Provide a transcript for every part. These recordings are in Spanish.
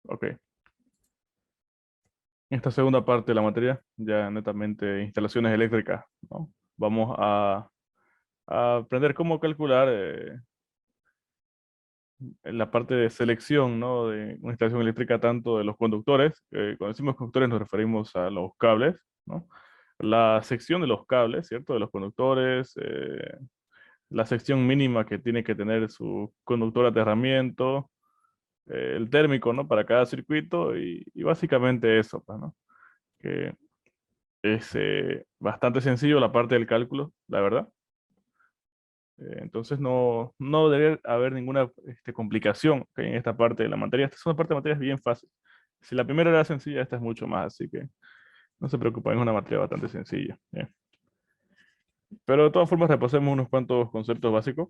Ok. En esta segunda parte de la materia, ya netamente instalaciones eléctricas, ¿no? Vamos a aprender cómo calcular en la parte de selección, ¿no? De una instalación eléctrica, tanto de los conductores, cuando decimos conductores nos referimos a los cables, ¿no? La sección de los cables, ¿cierto? De los conductores, la sección mínima que tiene que tener su conductor de aterramiento, el térmico, ¿no? Para cada circuito y básicamente eso, pues, ¿no? Que es bastante sencillo la parte del cálculo, la verdad. Entonces no debe haber ninguna complicación, ¿ok? En esta parte de la materia. Esta es una parte de materia bien fácil. Si la primera era sencilla, esta es mucho más, así que no se preocupen, es una materia bastante sencilla. Bien. Pero de todas formas, repasemos unos cuantos conceptos básicos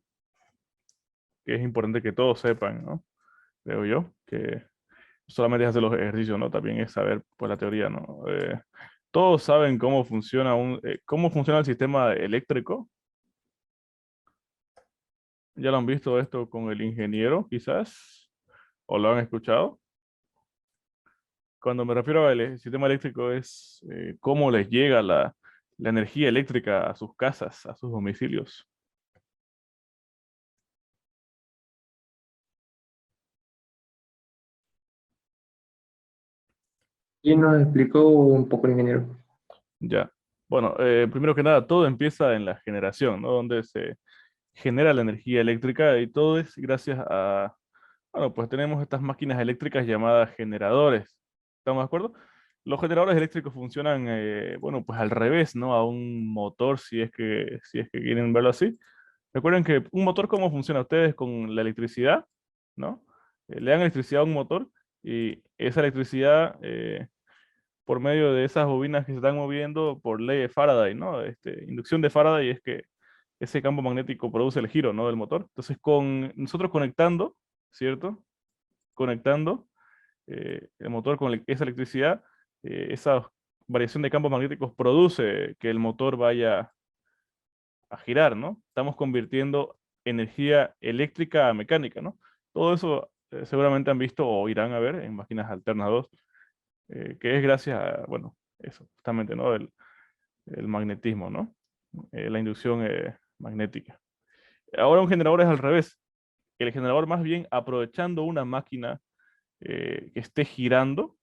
que es importante que todos sepan, ¿no? Creo yo, que solamente es hacer los ejercicios, ¿no? También es saber, pues, la teoría, ¿no? Todos saben cómo funciona cómo funciona el sistema eléctrico. ¿Ya lo han visto esto con el ingeniero, quizás? ¿O lo han escuchado? Cuando me refiero al sistema eléctrico es cómo les llega la energía eléctrica a sus casas, a sus domicilios. Y nos explicó un poco el ingeniero. Ya. Bueno, primero que nada, todo empieza en la generación, ¿no? Donde se genera la energía eléctrica y todo es gracias a, bueno, pues tenemos estas máquinas eléctricas llamadas generadores. ¿Estamos de acuerdo? Los generadores eléctricos funcionan, bueno, pues al revés, ¿no? A un motor, si es que quieren verlo así. Recuerden que un motor, ¿cómo funciona? Ustedes con la electricidad, ¿no? Le dan electricidad a un motor y esa electricidad, por medio de esas bobinas que se están moviendo por ley de Faraday, ¿no? Inducción de Faraday es que ese campo magnético produce el giro, ¿no? Del motor. Entonces, con nosotros conectando, ¿cierto? Conectando el motor con esa electricidad, esa variación de campos magnéticos produce que el motor vaya a girar, ¿no? Estamos convirtiendo energía eléctrica a mecánica, ¿no? Todo eso seguramente han visto o irán a ver en máquinas alternas 2, que es gracias a, bueno, eso, justamente, ¿no? El magnetismo, ¿no? La inducción magnética. Ahora un generador es al revés. El generador más bien aprovechando una máquina que esté girando,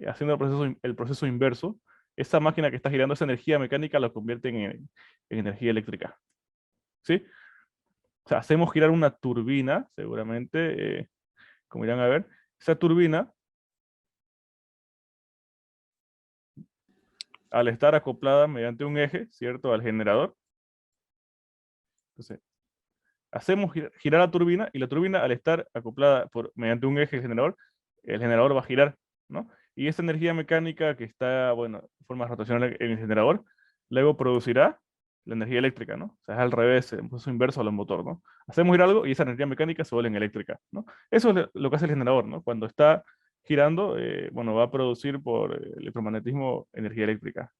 haciendo el proceso inverso, esa máquina que está girando, esa energía mecánica la convierte en energía eléctrica. ¿Sí? O sea, hacemos girar una turbina, seguramente, como irán a ver. Esa turbina, al estar acoplada mediante un eje, ¿cierto? Al generador. Entonces, hacemos girar la turbina y la turbina, al estar acoplada mediante un eje al generador, el generador va a girar, ¿no? Y esa energía mecánica que está, bueno, de forma rotacional en el generador, luego producirá la energía eléctrica, ¿no? O sea, es al revés, un proceso inverso al motor, ¿no? Hacemos girar algo y esa energía mecánica se vuelve en eléctrica, ¿no? Eso es lo que hace el generador, ¿no? Cuando está girando, bueno, va a producir por electromagnetismo energía eléctrica.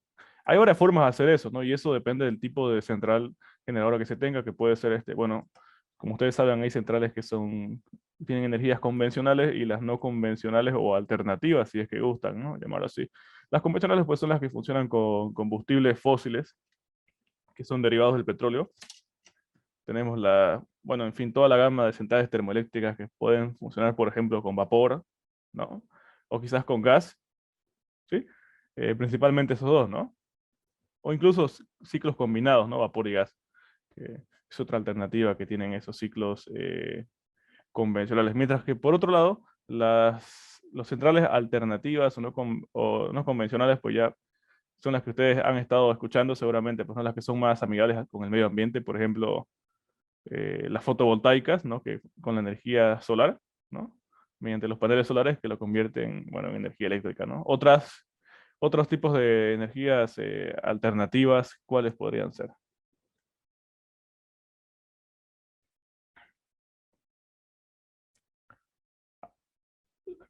Hay varias formas de hacer eso, ¿no? Y eso depende del tipo de central generadora que se tenga, que puede ser bueno, como ustedes saben, hay centrales que tienen energías convencionales y las no convencionales o alternativas, si es que gustan, ¿no? Llamarlo así. Las convencionales, pues, son las que funcionan con combustibles fósiles, que son derivados del petróleo. Tenemos bueno, en fin, toda la gama de centrales termoeléctricas que pueden funcionar, por ejemplo, con vapor, ¿no? O quizás con gas, ¿sí? Principalmente esos dos, ¿no? O incluso ciclos combinados, ¿no? Vapor y gas, que es otra alternativa que tienen esos ciclos convencionales. Mientras que por otro lado, los centrales alternativas o no convencionales, pues ya son las que ustedes han estado escuchando seguramente, pues son las que son más amigables con el medio ambiente, por ejemplo, las fotovoltaicas, ¿no? Que con la energía solar, ¿no? Mediante los paneles solares que lo convierten, bueno, en energía eléctrica, ¿no? Otros tipos de energías alternativas, ¿cuáles podrían ser?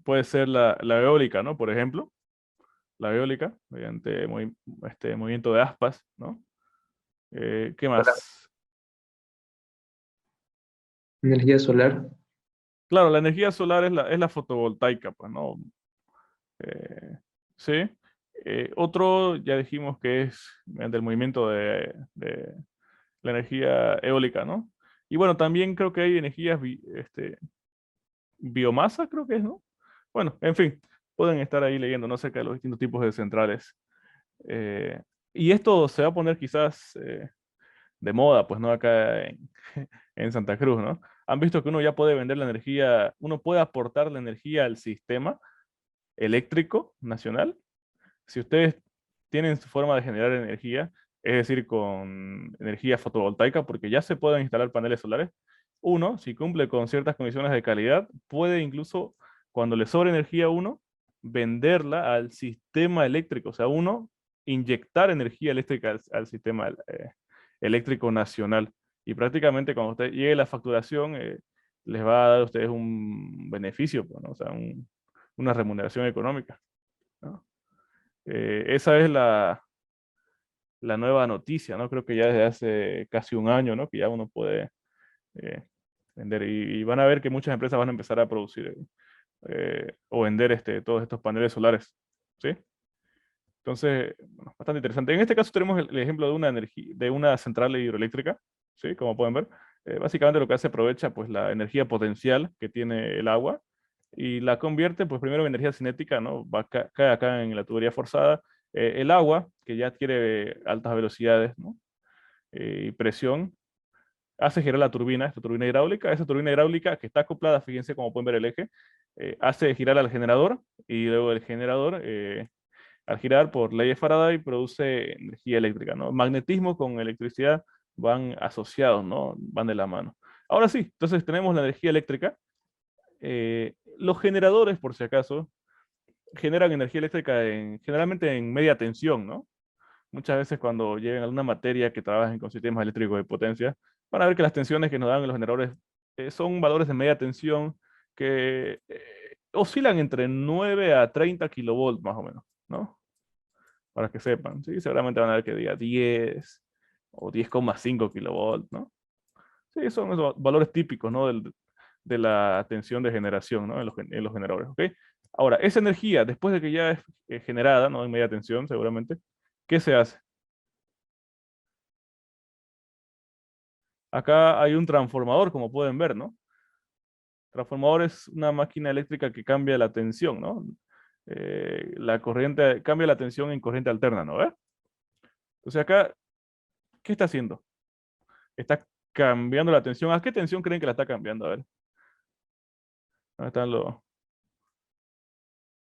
Puede ser la eólica, ¿no? Por ejemplo, la eólica, mediante movimiento de aspas, ¿no? ¿Qué Solar. más? Energía solar. Claro, la energía solar es la fotovoltaica, pues, ¿no? Eh, sí. Otro, ya dijimos que es mediante el movimiento de la energía eólica, ¿no? Y bueno, también creo que hay energías, biomasa, creo que es, ¿no? Bueno, en fin, pueden estar ahí leyendo, ¿no? Acerca de los distintos tipos de centrales. Eh, y esto se va a poner quizás de moda, pues, ¿no? Acá en Santa Cruz, ¿no? Han visto que uno ya puede vender la energía, uno puede aportar la energía al sistema eléctrico nacional. Si ustedes tienen su forma de generar energía, es decir, con energía fotovoltaica, porque ya se pueden instalar paneles solares, uno, si cumple con ciertas condiciones de calidad, puede incluso, cuando le sobra energía a uno, venderla al sistema eléctrico. O sea, uno, inyectar energía eléctrica al sistema eléctrico nacional. Y prácticamente cuando usted llegue la facturación, les va a dar a ustedes un beneficio, pues, ¿no? O sea, una remuneración económica, ¿no? Esa es la nueva noticia, ¿no? Creo que ya desde hace casi un año, ¿no? Que ya uno puede eh, vender y van a ver que muchas empresas van a empezar a producir o vender todos estos paneles solares, ¿sí? Entonces, bueno, bastante interesante. En este caso tenemos el ejemplo de una de una central hidroeléctrica, ¿sí? Como pueden ver. Básicamente lo que hace aprovecha pues la energía potencial que tiene el agua y la convierte pues primero en energía cinética, ¿no? Cae acá en la tubería forzada. El agua, que ya adquiere altas velocidades, ¿no? Y presión, hace girar la turbina, esta turbina hidráulica. Esa turbina hidráulica que está acoplada, fíjense cómo pueden ver el eje, hace girar al generador y luego el generador al girar por ley de Faraday produce energía eléctrica, ¿no? Magnetismo con electricidad van asociados, ¿no? Van de la mano. Ahora sí, entonces tenemos la energía eléctrica. Los generadores, por si acaso, generan energía eléctrica generalmente en media tensión, ¿no? Muchas veces cuando lleguen a alguna materia que trabajen con sistemas eléctricos de potencia, van a ver que las tensiones que nos dan los generadores son valores de media tensión que oscilan entre 9 a 30 kilovolts más o menos, ¿no? Para que sepan, ¿sí? Seguramente van a ver que diga 10 o 10,5 kilovolts, ¿no? Sí, son esos valores típicos, ¿no? De la tensión de generación, ¿no? En los generadores, ¿ok? Ahora, esa energía, después de que ya es generada, ¿no? En media tensión, seguramente, ¿qué se hace? Acá hay un transformador, como pueden ver, ¿no? Transformador es una máquina eléctrica que cambia la tensión, ¿no? La corriente, cambia la tensión en corriente alterna, ¿no? ¿Ve? Entonces acá, ¿qué está haciendo? Está cambiando la tensión. ¿A qué tensión creen que la está cambiando? A ver, ¿dónde están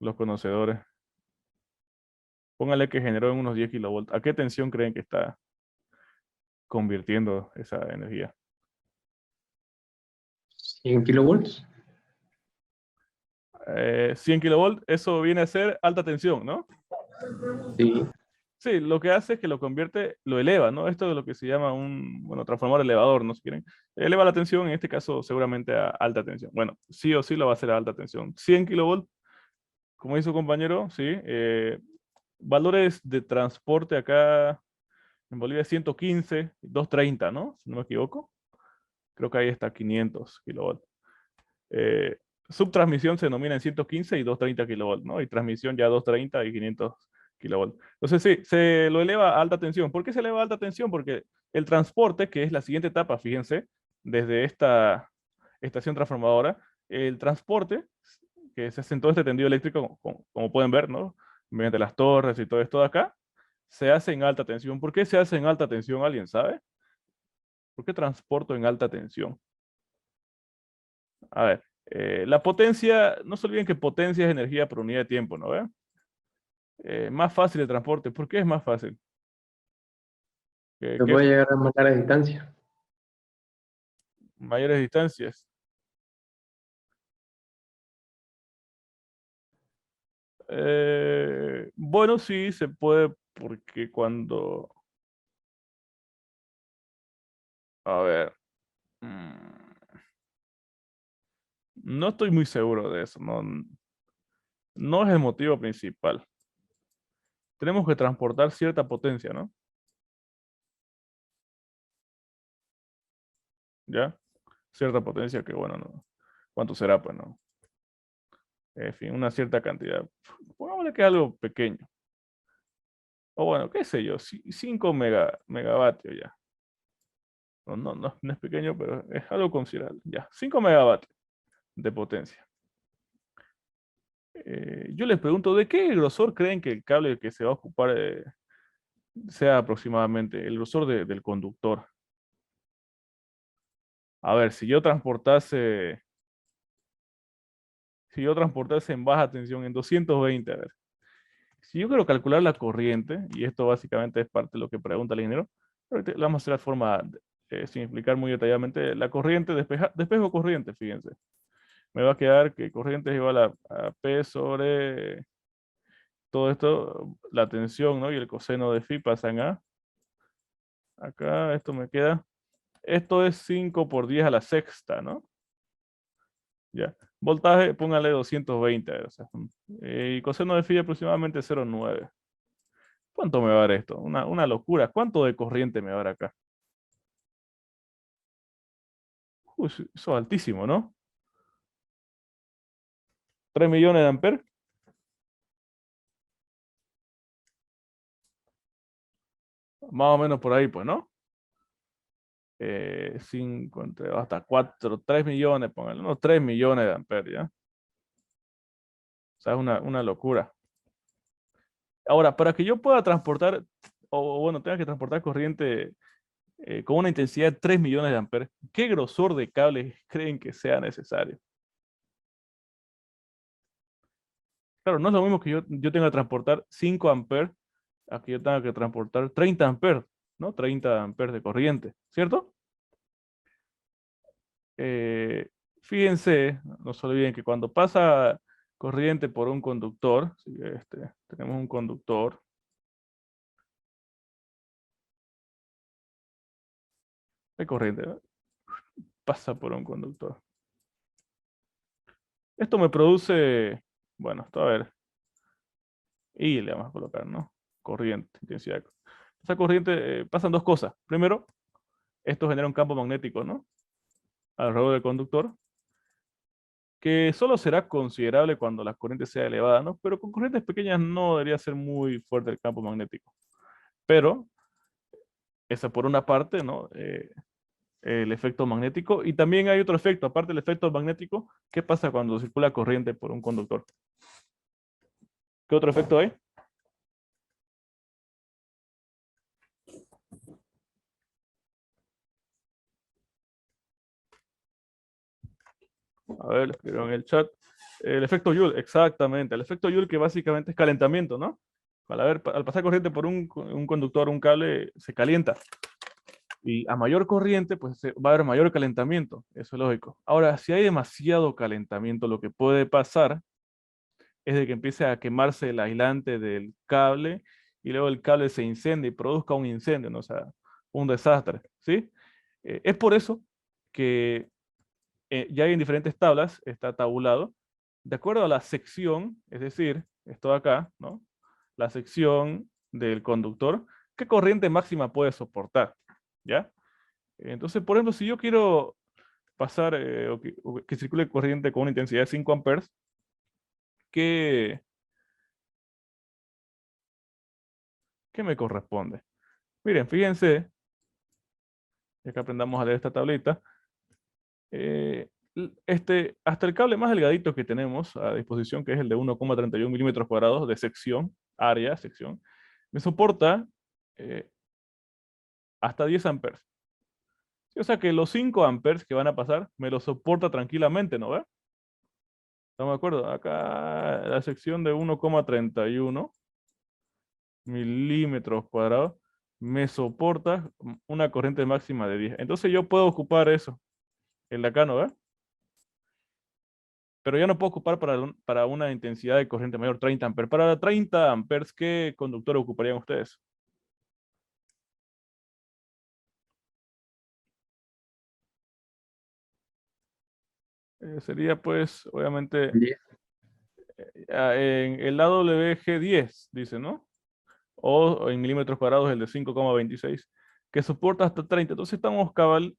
los conocedores? Póngale que generó en unos 10 kilovolts. ¿A qué tensión creen que está convirtiendo esa energía? 100 kilovolts. 100 kilovolts, eso viene a ser alta tensión, ¿no? Sí. Sí, lo que hace es que lo convierte, lo eleva, ¿no? Esto es lo que se llama un, bueno, transformador elevador, ¿no? Si quieren. Eleva la tensión, en este caso seguramente a alta tensión. Bueno, sí o sí lo va a hacer a alta tensión. 100 kilovolts, como dice su compañero, sí. Valores de transporte acá en Bolivia 115, 230, ¿no? Si no me equivoco. Creo que ahí está 500 kilovolts. Eh, Subtransmisión se denomina en 115 y 230 kilovolts, ¿no? Y transmisión ya 230 y 500 kilovolts. Entonces sí, se lo eleva a alta tensión. ¿Por qué se eleva a alta tensión? Porque el transporte, que es la siguiente etapa, fíjense, desde esta estación transformadora, el transporte que se hace en todo este tendido eléctrico, como pueden ver, ¿no? Mediante las torres y todo esto de acá, se hace en alta tensión. ¿Por qué se hace en alta tensión? ¿Alguien sabe? ¿Por qué transporto en alta tensión? A ver, la potencia, no se olviden que potencia es energía por unidad de tiempo, ¿no ve? Más fácil el transporte. ¿Por qué es más fácil? Se ¿Qué puede llegar a mandar a distancia. mayores distancias? Bueno, sí, se puede porque cuando... A ver, no estoy muy seguro de eso, no, no es el motivo principal. Tenemos que transportar cierta potencia, ¿no? ¿Ya? Cierta potencia que, bueno, no. ¿Cuánto será? Pues no. En fin, una cierta cantidad. Pongámosle que es algo pequeño. O bueno, qué sé yo, 5 megavatios ya. No es pequeño, pero es algo considerable. Ya, 5 megavatios de potencia. Yo les pregunto, ¿de qué grosor creen que el cable que se va a ocupar sea aproximadamente el grosor del conductor? A ver, si yo transportase en baja tensión en 220, a ver, si yo quiero calcular la corriente, y esto básicamente es parte de lo que pregunta el ingeniero, pero lo vamos a hacer de forma, sin explicar muy detalladamente, la corriente, despejo corriente, fíjense. Me va a quedar que corriente es igual a P sobre todo esto, la tensión, ¿no? Y el coseno de phi pasan a, acá, esto me queda, esto es 5 por 10 a la sexta, ¿no? Ya. Voltaje, póngale 220, o sea, y coseno de phi aproximadamente 0,9. ¿Cuánto me va a dar esto? Una locura. ¿Cuánto de corriente me va a dar acá? Uy, eso es altísimo, ¿no? 3 millones de amperes. Más o menos por ahí, pues, ¿no? 5, hasta 4, 3 millones, póngale, unos 3 millones de amperes, ¿ya? O sea, es una locura. Ahora, para que yo pueda transportar, o bueno, tenga que transportar corriente con una intensidad de 3 millones de amperes, ¿qué grosor de cable creen que sea necesario? Claro, no es lo mismo que yo tenga que transportar 5 amperes a que yo tenga que transportar 30 amperes, ¿no? 30 amperes de corriente, ¿cierto? Eh, Fíjense, no se olviden que cuando pasa corriente por un conductor, ¿sí? Tenemos un conductor, de corriente, ¿no? Pasa por un conductor. Esto me produce, bueno, esto a ver, y le vamos a colocar, ¿no? Corriente, intensidad. Esa corriente, pasan dos cosas. Primero, esto genera un campo magnético, ¿no? Alrededor del conductor, que solo será considerable cuando la corriente sea elevada, ¿no? Pero con corrientes pequeñas no debería ser muy fuerte el campo magnético. Pero, esa por una parte, ¿no? El efecto magnético. Y también hay otro efecto, aparte del efecto magnético, ¿qué pasa cuando circula corriente por un conductor? ¿Qué otro efecto hay? A ver, lo escribieron en el chat. El efecto Joule, exactamente. El efecto Joule que básicamente es calentamiento, ¿no? Al pasar corriente por un conductor, un cable, se calienta. Y a mayor corriente, pues va a haber mayor calentamiento. Eso es lógico. Ahora, si hay demasiado calentamiento, lo que puede pasar es de que empiece a quemarse el aislante del cable y luego el cable se incendie y produzca un incendio, ¿no? O sea, un desastre, ¿sí? Es por eso que ya hay en diferentes tablas, está tabulado, de acuerdo a la sección, es decir, esto de acá, ¿no? La sección del conductor, ¿qué corriente máxima puede soportar? ¿Ya? Entonces, por ejemplo, si yo quiero pasar o que circule corriente con una intensidad de 5 amperes, ¿qué, qué me corresponde? Miren, fíjense, ya que aprendamos a leer esta tablita, hasta el cable más delgadito que tenemos a disposición, que es el de 1,31 milímetros cuadrados de sección, área, sección, me soporta hasta 10 amperes. Sí, o sea que los 5 amperes que van a pasar me lo soporta tranquilamente, ¿no ve? ¿Estamos de acuerdo? Acá la sección de 1,31 milímetros cuadrados me soporta una corriente máxima de 10. Entonces yo puedo ocupar eso, el de acá, ¿no ve? Pero ya no puedo ocupar para una intensidad de corriente mayor, 30 amperes. Para 30 amperes, ¿qué conductor ocuparían ustedes? Sería pues, obviamente, 10. en el AWG10, dice, ¿no? O en milímetros cuadrados el de 5,26, que soporta hasta 30. Entonces estamos cabal,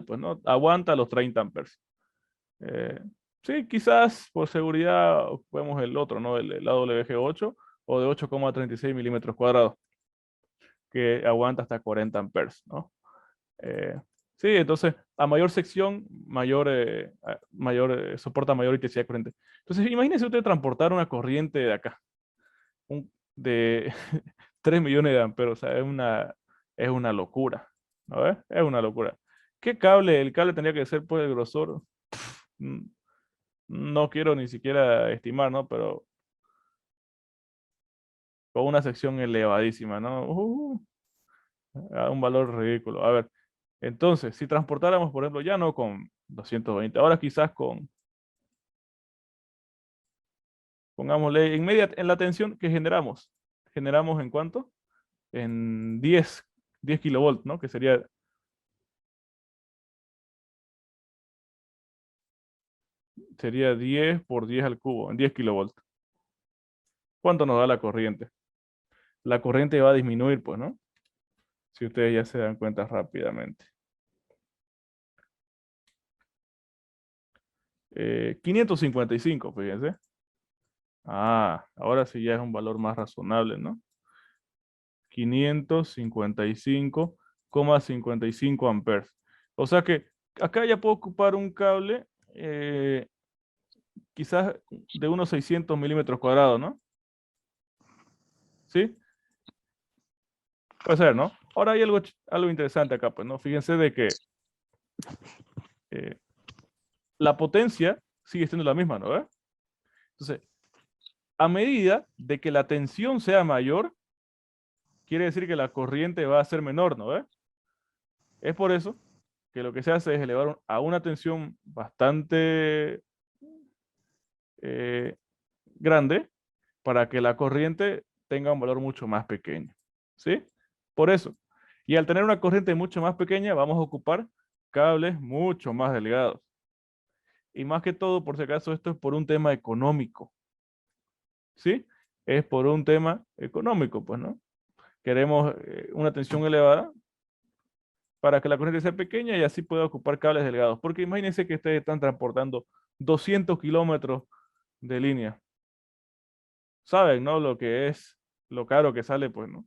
pues, ¿no? Aguanta los 30 amperes. Sí, quizás por seguridad ocupemos el otro, ¿no? El AWG8 o de 8,36 milímetros cuadrados, que aguanta hasta 40 amperes, ¿no? Sí, entonces, a mayor sección, soporta mayor intensidad de corriente. Entonces, imagínense usted transportar una corriente de acá, de 3 millones de amperes, o sea, es una locura, ¿no ves? Es una locura. ¿Qué cable? El cable tendría que ser, pues, el grosor, mm, no quiero ni siquiera estimar, ¿no? Pero con una sección elevadísima, ¿no? A un valor ridículo. A ver, entonces, si transportáramos, por ejemplo, ya no con 220, ahora quizás pongámosle, en la tensión que generamos. ¿Generamos en cuánto? En 10 kilovolts, ¿no? Que sería 10 por 10 al cubo, en 10 kilovolts. ¿Cuánto nos da la corriente? La corriente va a disminuir, pues, ¿no? Si ustedes ya se dan cuenta rápidamente. 555, fíjense. Ah, ahora sí ya es un valor más razonable, ¿no? 555,55 amperes. O sea que acá ya puedo ocupar un cable quizás de unos 600 milímetros cuadrados, ¿no? ¿Sí? Puede ser, ¿no? Ahora hay algo interesante acá, pues, ¿no? Fíjense de que eh, la potencia sigue siendo la misma, ¿no? Entonces, a medida de que la tensión sea mayor, quiere decir que la corriente va a ser menor, ¿no? Es por eso que lo que se hace es elevar a una tensión bastante eh, grande para que la corriente tenga un valor mucho más pequeño. ¿Sí? Por eso. Y al tener una corriente mucho más pequeña, vamos a ocupar cables mucho más delgados. Y más que todo, por si acaso, esto es por un tema económico. ¿Sí? Es por un tema económico, pues, ¿no? Queremos una tensión elevada para que la corriente sea pequeña y así pueda ocupar cables delgados. Porque imagínense que ustedes están transportando 200 kilómetros de línea. Saben, ¿no? Lo que es, lo caro que sale, pues, ¿no?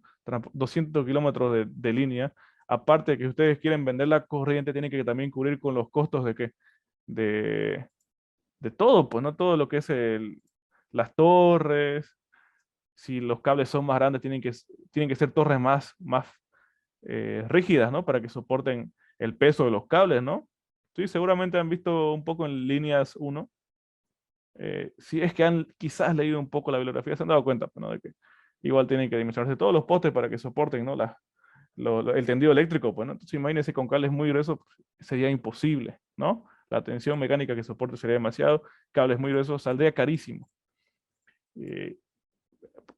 200 kilómetros de línea. Aparte de que ustedes quieren vender la corriente, tienen que también cubrir con los costos de qué? De, de todo, pues, ¿no? Todo lo que es las torres. Si los cables son más grandes, tienen que ser torres más rígidas, ¿no? Para que soporten el peso de los cables, ¿no? Sí, seguramente han visto un poco en líneas 1. Si es que han quizás leído un poco la bibliografía, se han dado cuenta, pues, ¿no? De que igual tienen que dimensionarse todos los postes para que soporten, ¿no? El tendido eléctrico, pues, ¿no? Entonces imagínense con cables muy gruesos, sería imposible, ¿no? La tensión mecánica que soporte sería demasiado, cables muy gruesos saldría carísimo. Eh,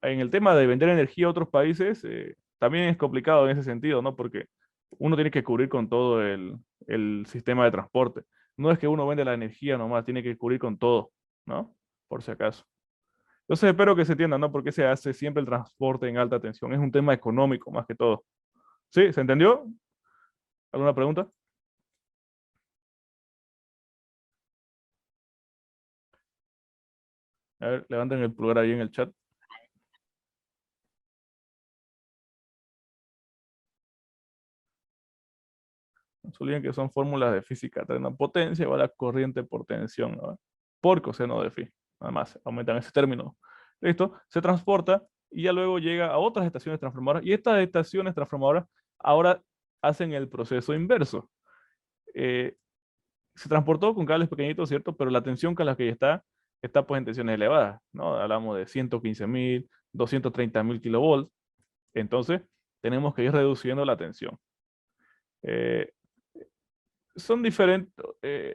en el tema de vender energía a otros países, también es complicado en ese sentido, ¿no? Porque uno tiene que cubrir con todo el sistema de transporte. No es que uno vende la energía nomás, tiene que cubrir con todo, ¿no? Por si acaso. Entonces espero que se entienda, ¿no? Porque se hace siempre el transporte en alta tensión. Es un tema económico más que todo. ¿Sí? ¿Se entendió? ¿Alguna pregunta? A ver, levanten el pulgar ahí en el chat. No se olviden que son fórmulas de física. Traen potencia igual a corriente por tensión, ¿no? Por coseno de phi. Nada más, aumentan ese término. Listo, se transporta y ya luego llega a otras estaciones transformadoras. Y estas estaciones transformadoras ahora hacen el proceso inverso. Eh, Se transportó con cables pequeñitos, ¿cierto? Pero la tensión con la que está pues en tensiones elevadas, ¿no? Hablamos de 115.000, 230.000 kilovolts. Entonces, tenemos que ir reduciendo la tensión. Eh, Son diferentes,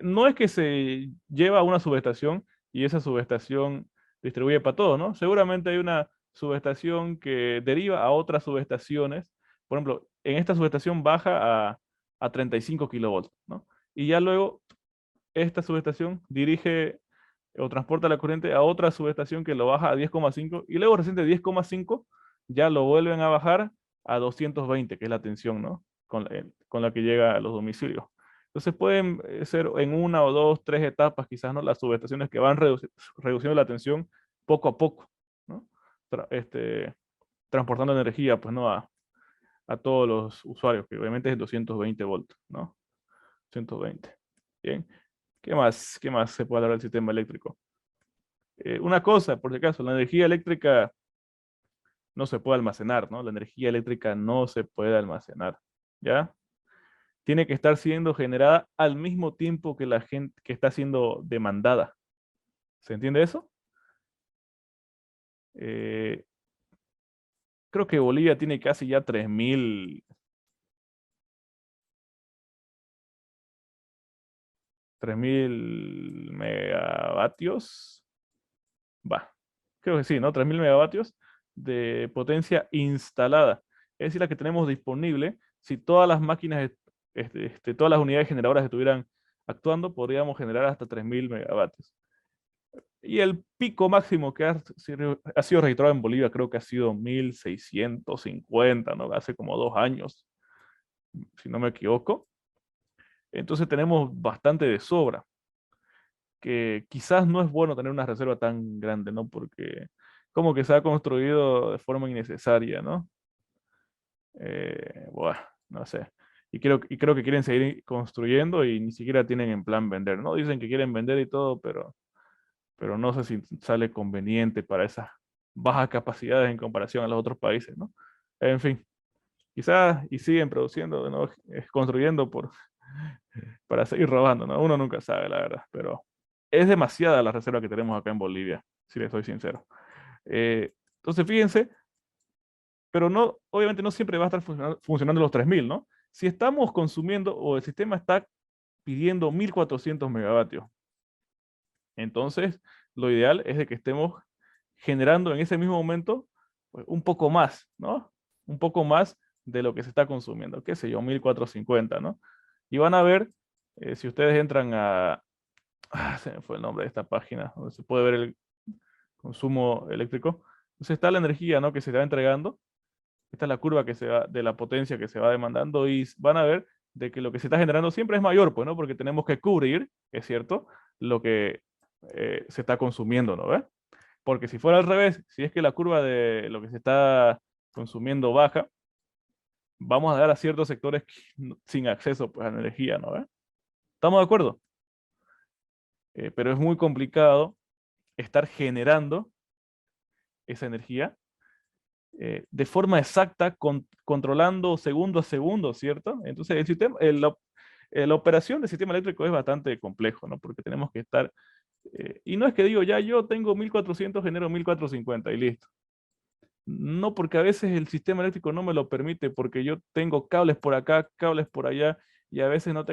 no es que se lleva a una subestación y esa subestación distribuye para todo, ¿no? Seguramente hay una subestación que deriva a otras subestaciones. Por ejemplo, en esta subestación baja a 35 kilovolts, ¿no? Y ya luego esta subestación dirige o transporta la corriente a otra subestación que lo baja a 10,5 y luego recién de 10,5 ya lo vuelven a bajar a 220, que es la tensión, ¿no? Con la que llega a los domicilios. Entonces pueden ser en una o dos, tres etapas, quizás, ¿no? Las subestaciones que van reduciendo la tensión poco a poco, ¿no? Transportando energía, pues, ¿no? A todos los usuarios, que obviamente es 220 volts, ¿no? 120. Bien. ¿Qué más? ¿Qué más se puede hablar del sistema eléctrico? Una cosa, por si acaso, la energía eléctrica no se puede almacenar, ¿no? La energía eléctrica no se puede almacenar, ¿ya? Tiene que estar siendo generada al mismo tiempo que la gente que está siendo demandada. ¿Se entiende eso? Eh, Creo que Bolivia tiene casi ya 3.000 megavatios. Va, creo que sí, ¿no? 3.000 megavatios de potencia instalada. Es decir, la que tenemos disponible. Si todas las máquinas, todas las unidades generadoras estuvieran actuando, podríamos generar hasta 3.000 megavatios. Y el pico máximo que ha sido registrado en Bolivia creo que ha sido 1.650, ¿no? Hace como 2 años, si no me equivoco. Entonces tenemos bastante de sobra, que quizás no es bueno tener una reserva tan grande, ¿no? Porque como que se ha construido de forma innecesaria, ¿no? Buah, no sé. Y creo que quieren seguir construyendo y ni siquiera tienen en plan vender, ¿no? Dicen que quieren vender y todo, pero no sé si sale conveniente para esas bajas capacidades en comparación a los otros países, ¿no? En fin, quizás y siguen produciendo, ¿no? Construyendo para seguir robando, ¿no? Uno nunca sabe, la verdad, pero es demasiada la reserva que tenemos acá en Bolivia, si les soy sincero. Entonces, fíjense, pero no, obviamente no siempre va a estar funcionando los 3.000, ¿no? Si estamos consumiendo o el sistema está pidiendo 1.400 megavatios, entonces lo ideal es de que estemos generando en ese mismo momento pues, un poco más, ¿no? Un poco más de lo que se está consumiendo, qué sé yo, 1.450, ¿no? Y van a ver, si ustedes entran se me fue el nombre de esta página, donde se puede ver el consumo eléctrico. Entonces está la energía, ¿no? Que se va entregando. Esta es la curva que se va, de la potencia que se va demandando y van a ver de que lo que se está generando siempre es mayor, pues, ¿no? Porque tenemos que cubrir, es cierto, lo que se está consumiendo, ¿no? ¿Ves? Porque si fuera al revés, si es que la curva de lo que se está consumiendo baja, vamos a dar a ciertos sectores sin acceso pues, a la energía, ¿no? ¿Ves? ¿Estamos de acuerdo? Pero es muy complicado estar generando esa energía de forma exacta, controlando segundo a segundo, ¿cierto? Entonces, el sistema, la operación del sistema eléctrico es bastante complejo, ¿no? Porque tenemos que estar, y no es que digo, ya yo tengo 1.400, genero 1.450 y listo. No, porque a veces el sistema eléctrico no me lo permite, porque yo tengo cables por acá, cables por allá, y a veces no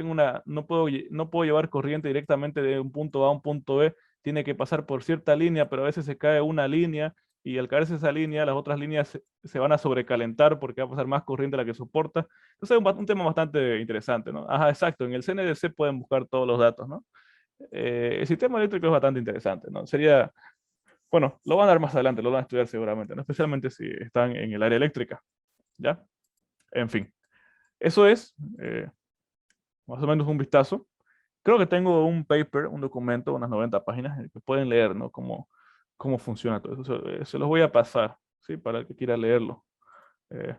puedo llevar corriente directamente de un punto A a un punto B, tiene que pasar por cierta línea, pero a veces se cae una línea, y al caerse esa línea, las otras líneas se van a sobrecalentar porque va a pasar más corriente de la que soporta. Entonces es un tema bastante interesante, ¿no? Ajá, exacto, en el CNDC pueden buscar todos los datos, ¿no? El sistema eléctrico es bastante interesante, ¿no? Bueno, lo van a dar más adelante, lo van a estudiar seguramente, ¿no? Especialmente si están en el área eléctrica, ¿ya? En fin, eso es más o menos un vistazo. Creo que tengo un paper, un documento, unas 90 páginas, en el que pueden leer, ¿no? Cómo funciona todo eso. Se los voy a pasar, ¿sí? Para el que quiera leerlo. eh,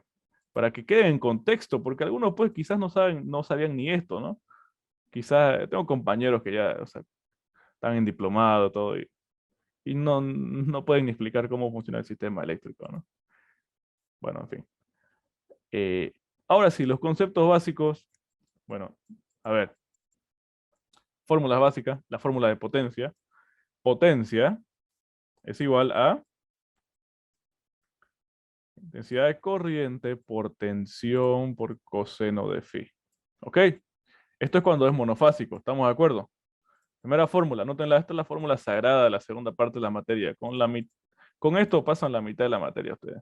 para que quede en contexto, porque algunos pues quizás no sabían ni esto, ¿no? Quizás tengo compañeros que ya, o sea, están en diplomado, todo, y no pueden ni explicar cómo funciona el sistema eléctrico, ¿no? Bueno, en fin. Ahora sí, los conceptos básicos. Bueno, a ver, fórmulas básicas, la fórmula de potencia. Potencia es igual a intensidad de corriente por tensión por coseno de phi. ¿Ok? Esto es cuando es monofásico, ¿estamos de acuerdo? Primera fórmula, nótenla, esta es la fórmula sagrada de la segunda parte de la materia. Con esto pasan la mitad de la materia ustedes.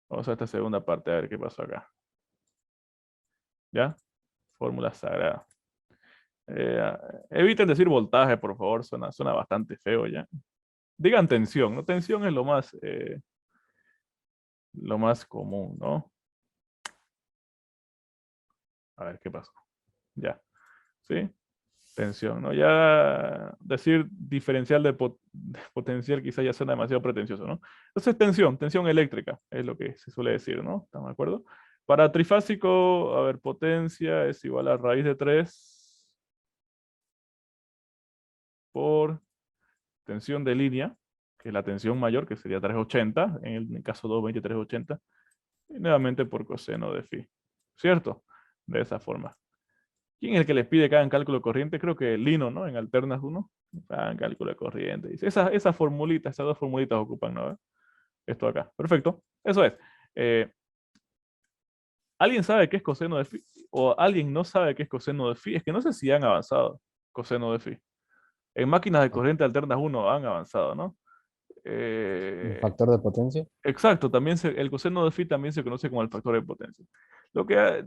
Vamos a esta segunda parte, a ver qué pasó acá. ¿Ya? Fórmula sagrada. Eviten decir voltaje, por favor, suena bastante feo ya. Digan tensión, ¿no? Tensión es lo más común, ¿no? A ver qué pasó. Ya, ¿sí? Tensión, ¿no? Ya decir diferencial de potencial quizá ya suena demasiado pretencioso, ¿no? Entonces tensión eléctrica es lo que se suele decir, ¿no? ¿Estamos de acuerdo? Para trifásico, a ver, potencia es igual a raíz de 3 por tensión de línea, que es la tensión mayor, que sería 380, en el caso 220, 380, y nuevamente por coseno de phi, ¿cierto? De esa forma. ¿Quién es el que les pide que hagan cálculo de corriente? Creo que Lino, ¿no? En Alternas 1. Hagan cálculo de corriente. Dice, esa formulita, esas dos formulitas ocupan, ¿no? Esto acá. Perfecto. Eso es. Eh, ¿Alguien sabe qué es coseno de phi? ¿O alguien no sabe qué es coseno de phi? Es que no sé si han avanzado coseno de phi. En máquinas de corriente alternas 1 han avanzado, ¿no? El Eh, factor de potencia. exacto, también el coseno de phi también se conoce como el factor de potencia. Lo que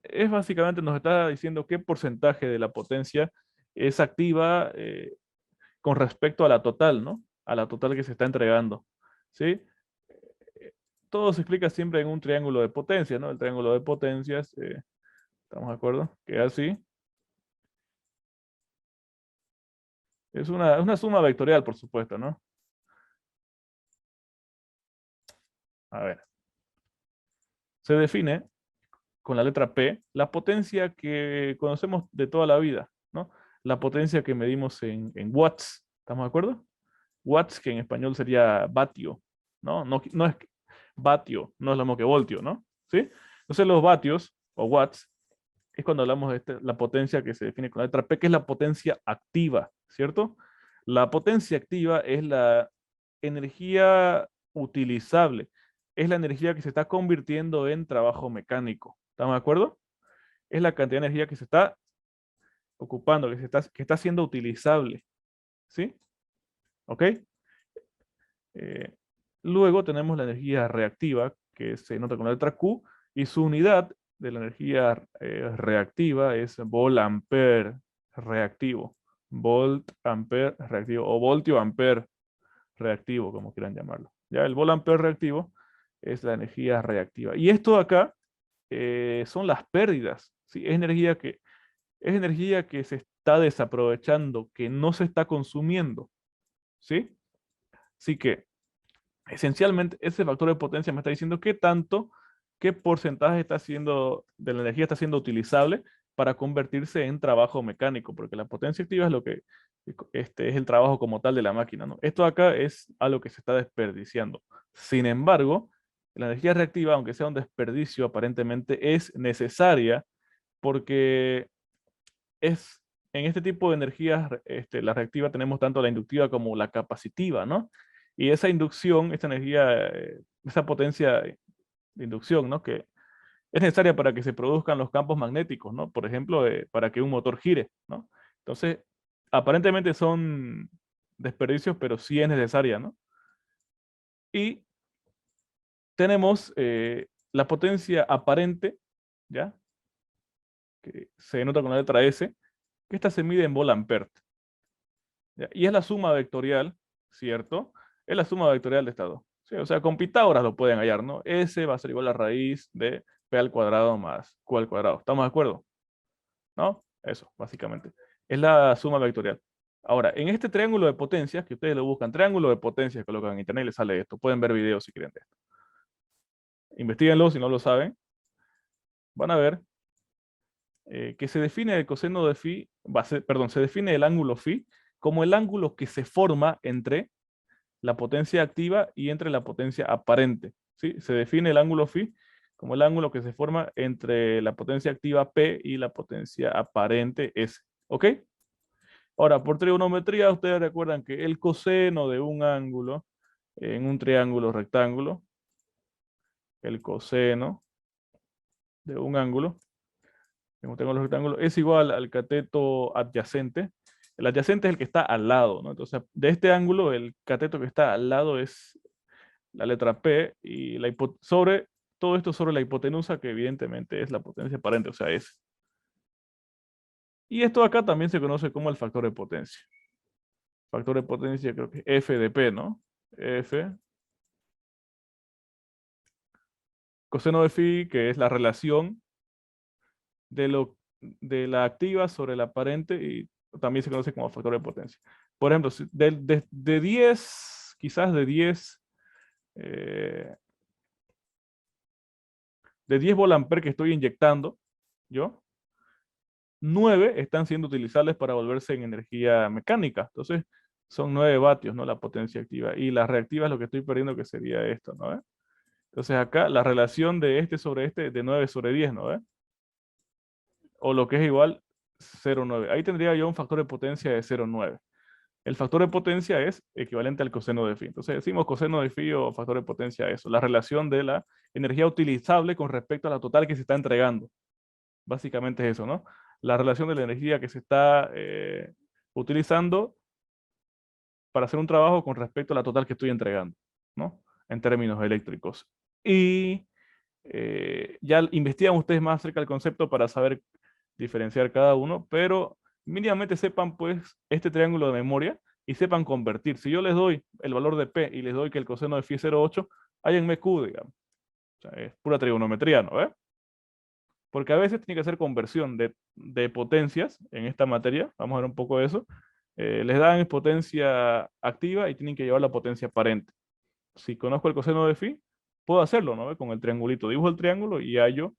es básicamente nos está diciendo qué porcentaje de la potencia es activa con respecto a la total, ¿no? A la total que se está entregando, ¿sí? Todo se explica siempre en un triángulo de potencia, ¿no? El triángulo de potencias, ¿estamos de acuerdo? Que es así. Es una suma vectorial, por supuesto, ¿no? A ver. Se define con la letra P la potencia que conocemos de toda la vida, ¿no? La potencia que medimos en watts, ¿estamos de acuerdo? Watts, que en español sería vatio, ¿no? No es vatio, no es lo mismo que voltio, ¿no? ¿Sí? Entonces los vatios, o watts, es cuando hablamos de la potencia que se define con la letra P, que es la potencia activa, ¿cierto? La potencia activa es la energía utilizable, es la energía que se está convirtiendo en trabajo mecánico. ¿Estamos de acuerdo? Es la cantidad de energía que se está ocupando, que está siendo utilizable, ¿sí? ¿Ok? Eh, Luego tenemos la energía reactiva, que se nota con la letra Q, y su unidad de la energía reactiva es volt-ampere reactivo. Volt-ampere reactivo, o voltio-ampere reactivo, como quieran llamarlo. Ya el volt-ampere reactivo es la energía reactiva. Y esto acá son las pérdidas, ¿sí? Es energía que se está desaprovechando, que no se está consumiendo, ¿sí? Así que esencialmente ese factor de potencia me está diciendo qué porcentaje está siendo, de la energía está siendo utilizable para convertirse en trabajo mecánico, porque la potencia activa es lo que es el trabajo como tal de la máquina, ¿no? Esto acá es algo que se está desperdiciando. Sin embargo, la energía reactiva, aunque sea un desperdicio, aparentemente es necesaria porque es en este tipo de energías, la reactiva tenemos tanto la inductiva como la capacitiva, ¿no? Y esa inducción, esta energía, esa potencia de inducción, ¿no? Que es necesaria para que se produzcan los campos magnéticos, ¿no? Por ejemplo, para que un motor gire, ¿no? Entonces, aparentemente son desperdicios, pero sí es necesaria, ¿no? Y tenemos la potencia aparente, ¿ya? Que se denota con la letra S, que esta se mide en volt-ampere. ¿Ya? Y es la suma vectorial, ¿cierto? Es la suma vectorial de estas dos. ¿Sí? O sea, con Pitágoras lo pueden hallar, ¿no? S va a ser igual a raíz de P al cuadrado más Q al cuadrado. ¿Estamos de acuerdo? ¿No? Eso, básicamente. Es la suma vectorial. Ahora, en este triángulo de potencias, que ustedes lo buscan, triángulo de potencias, colocan en internet y les sale esto. Pueden ver videos si quieren de esto. Investíguenlo si no lo saben. Van a ver que se define el coseno de phi, perdón, se define el ángulo phi como el ángulo que se forma entre la potencia activa y entre la potencia aparente, ¿sí? Se define el ángulo phi como el ángulo que se forma entre la potencia activa P y la potencia aparente S, ¿ok? Ahora, por trigonometría, ustedes recuerdan que el coseno de un ángulo en un triángulo rectángulo, el coseno de un ángulo en un triángulo rectángulo es igual al cateto adyacente. El adyacente es el que está al lado, ¿no? Entonces, de este ángulo, el cateto que está al lado es la letra P y sobre todo esto sobre la hipotenusa, que evidentemente es la potencia aparente, o sea, S. Y esto acá también se conoce como el factor de potencia. Factor de potencia creo que es F de P, ¿no? F. Coseno de phi, que es la relación de lo de la activa sobre la aparente y también se conoce como factor de potencia. Por ejemplo, de 10, quizás de 10, de 10 volt que estoy inyectando, yo, 9 están siendo utilizables para volverse en energía mecánica. Entonces, son 9 vatios, ¿no? La potencia activa. Y la reactiva es lo que estoy perdiendo, que sería esto, ¿no? Entonces, acá la relación de este sobre este es de 9 sobre 10, ¿no? O lo que es igual 0,9. Ahí tendría yo un factor de potencia de 0,9. El factor de potencia es equivalente al coseno de phi. Entonces decimos coseno de phi o factor de potencia a eso. La relación de la energía utilizable con respecto a la total que se está entregando. Básicamente es eso, ¿no? La relación de la energía que se está utilizando para hacer un trabajo con respecto a la total que estoy entregando, ¿no? En términos eléctricos. Y ya investigan ustedes más acerca del concepto para saber diferenciar cada uno, pero mínimamente sepan pues este triángulo de memoria y sepan convertir. Si yo les doy el valor de P y les doy que el coseno de phi es 0,8, hállenme Q, digamos. O sea, es pura trigonometría, ¿no? Porque a veces tiene que hacer conversión de potencias en esta materia. Vamos a ver un poco de eso. Les dan potencia activa y tienen que llevar la potencia aparente. Si conozco el coseno de phi, puedo hacerlo, ¿no? Con el triangulito. Dibujo el triángulo y hallo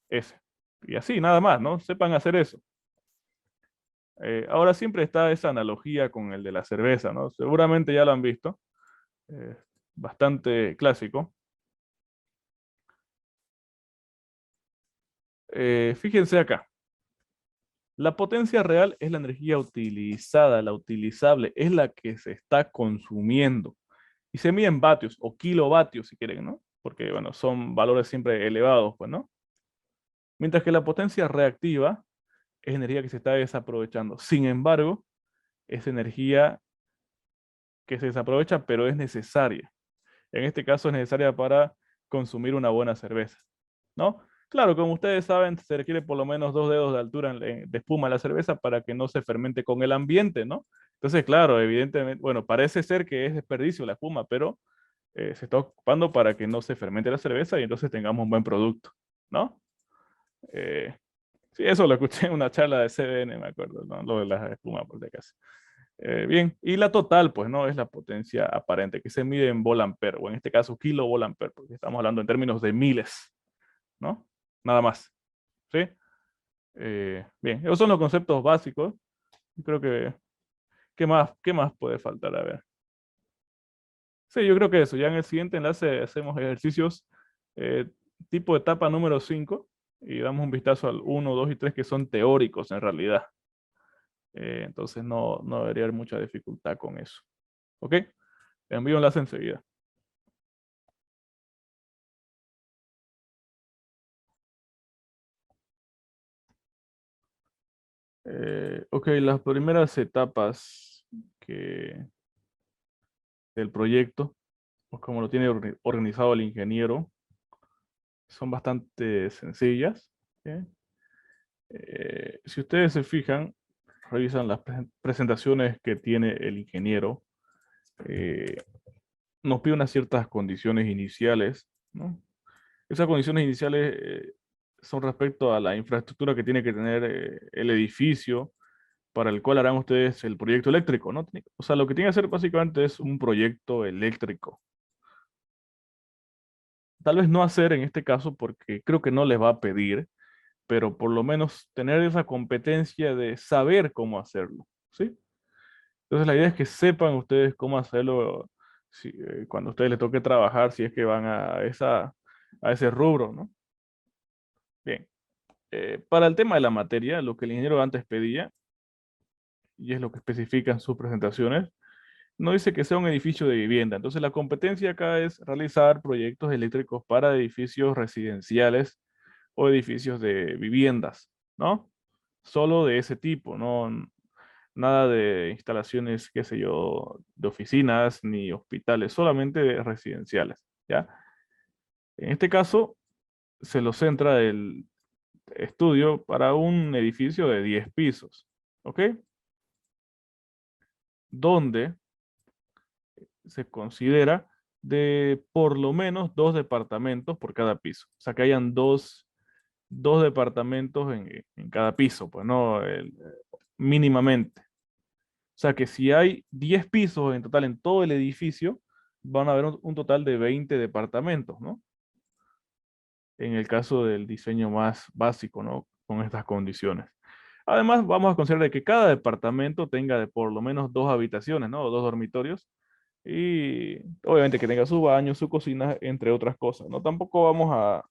ese. Y así, nada más, ¿no? Sepan hacer eso. Ahora siempre está esa analogía con el de la cerveza, ¿no? Seguramente ya lo han visto. Bastante clásico. Fíjense acá. La potencia real es la energía utilizada, la utilizable, es la que se está consumiendo. Y se mide en vatios o kilovatios si quieren, ¿no? Porque, bueno, son valores siempre elevados, pues, ¿no? Mientras que la potencia reactiva es energía que se está desaprovechando. Sin embargo, es energía que se desaprovecha, pero es necesaria. En este caso es necesaria para consumir una buena cerveza, ¿no? Claro, como ustedes saben, se requiere por lo menos 2 dedos de altura de espuma en la cerveza para que no se fermente con el ambiente, ¿no? Entonces, claro, evidentemente, bueno, parece ser que es desperdicio la espuma, pero se está ocupando para que no se fermente la cerveza y entonces tengamos un buen producto, ¿no? Sí, eso lo escuché en una charla de CBN, me acuerdo, ¿no? Lo de las espumas, por si acaso. Bien, y la total, pues no es la potencia aparente que se mide en volt-ampere, o en este caso kilovolt-ampere, porque estamos hablando en términos de miles, ¿no? Nada más. ¿Sí? Bien, esos son los conceptos básicos. Creo que, qué más puede faltar? A ver. Sí, yo creo que eso. Ya en el siguiente enlace hacemos ejercicios tipo etapa número 5 y damos un vistazo al 1, 2 y 3 que son teóricos en realidad. Entonces no debería haber mucha dificultad con eso. ¿Ok? Le envío un enlace enseguida. Ok, las primeras etapas del proyecto, pues como lo tiene organizado el ingeniero, son bastante sencillas. ¿Ok? Si ustedes se fijan, revisan las presentaciones que tiene el ingeniero, eh, nos pide unas ciertas condiciones iniciales, ¿no? Esas condiciones iniciales son respecto a la infraestructura que tiene que tener el edificio para el cual harán ustedes el proyecto eléctrico, ¿no? O sea, lo que tiene que hacer básicamente es un proyecto eléctrico. Tal vez no hacer en este caso porque creo que no les va a pedir, pero por lo menos tener esa competencia de saber cómo hacerlo, ¿sí? Entonces la idea es que sepan ustedes cómo hacerlo cuando a ustedes les toque trabajar, si es que van a ese rubro, ¿no? Bien. Para el tema de la materia, lo que el ingeniero antes pedía, y es lo que especifica en sus presentaciones, no dice que sea un edificio de vivienda. Entonces la competencia acá es realizar proyectos eléctricos para edificios residenciales o edificios de viviendas, ¿no? Solo de ese tipo, no nada de instalaciones, qué sé yo, de oficinas ni hospitales, solamente de residenciales, ¿ya? En este caso, se lo centra el estudio para un edificio de 10 pisos, ¿ok? Donde se considera de por lo menos 2 departamentos por cada piso. O sea, que hayan 2 2 departamentos en cada piso, pues no, mínimamente. O sea que si hay 10 pisos en total en todo el edificio, van a haber un total de 20 departamentos, ¿no? En el caso del diseño más básico, ¿no? Con estas condiciones. Además, vamos a considerar de que cada departamento tenga de por lo menos 2 habitaciones, ¿no? O 2 dormitorios. Y obviamente que tenga su baño, su cocina, entre otras cosas, ¿no? Tampoco vamos a,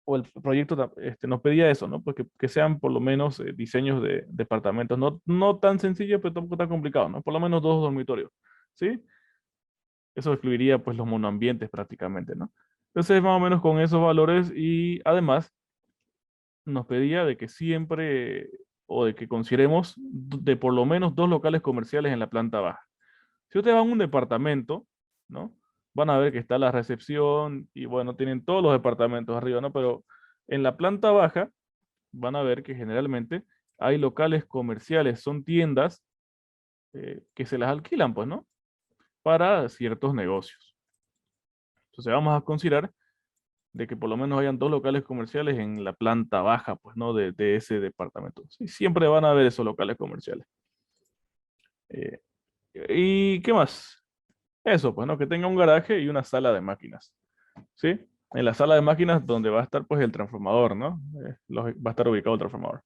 o el proyecto nos pedía eso, ¿no? Pues que sean por lo menos diseños de departamentos, no tan sencillos, pero tampoco tan complicados, ¿no? Por lo menos 2 dormitorios, ¿sí? Eso excluiría pues los monoambientes prácticamente, ¿no? Entonces, más o menos con esos valores y además nos pedía de que siempre o de que consideremos de por lo menos 2 locales comerciales en la planta baja. Si ustedes van a un departamento, ¿no? Van a ver que está la recepción y bueno, tienen todos los departamentos arriba, ¿no? Pero en la planta baja van a ver que generalmente hay locales comerciales, son tiendas que se las alquilan, pues, ¿no? Para ciertos negocios. Entonces vamos a considerar de que por lo menos hayan 2 locales comerciales en la planta baja, pues, ¿no? De ese departamento. Sí, siempre van a haber esos locales comerciales. Eh, ¿Y qué más? Eso, pues, ¿no? Que tenga un garaje y una sala de máquinas, ¿sí? En la sala de máquinas donde va a estar, pues, el transformador, ¿no? Va a estar ubicado el transformador.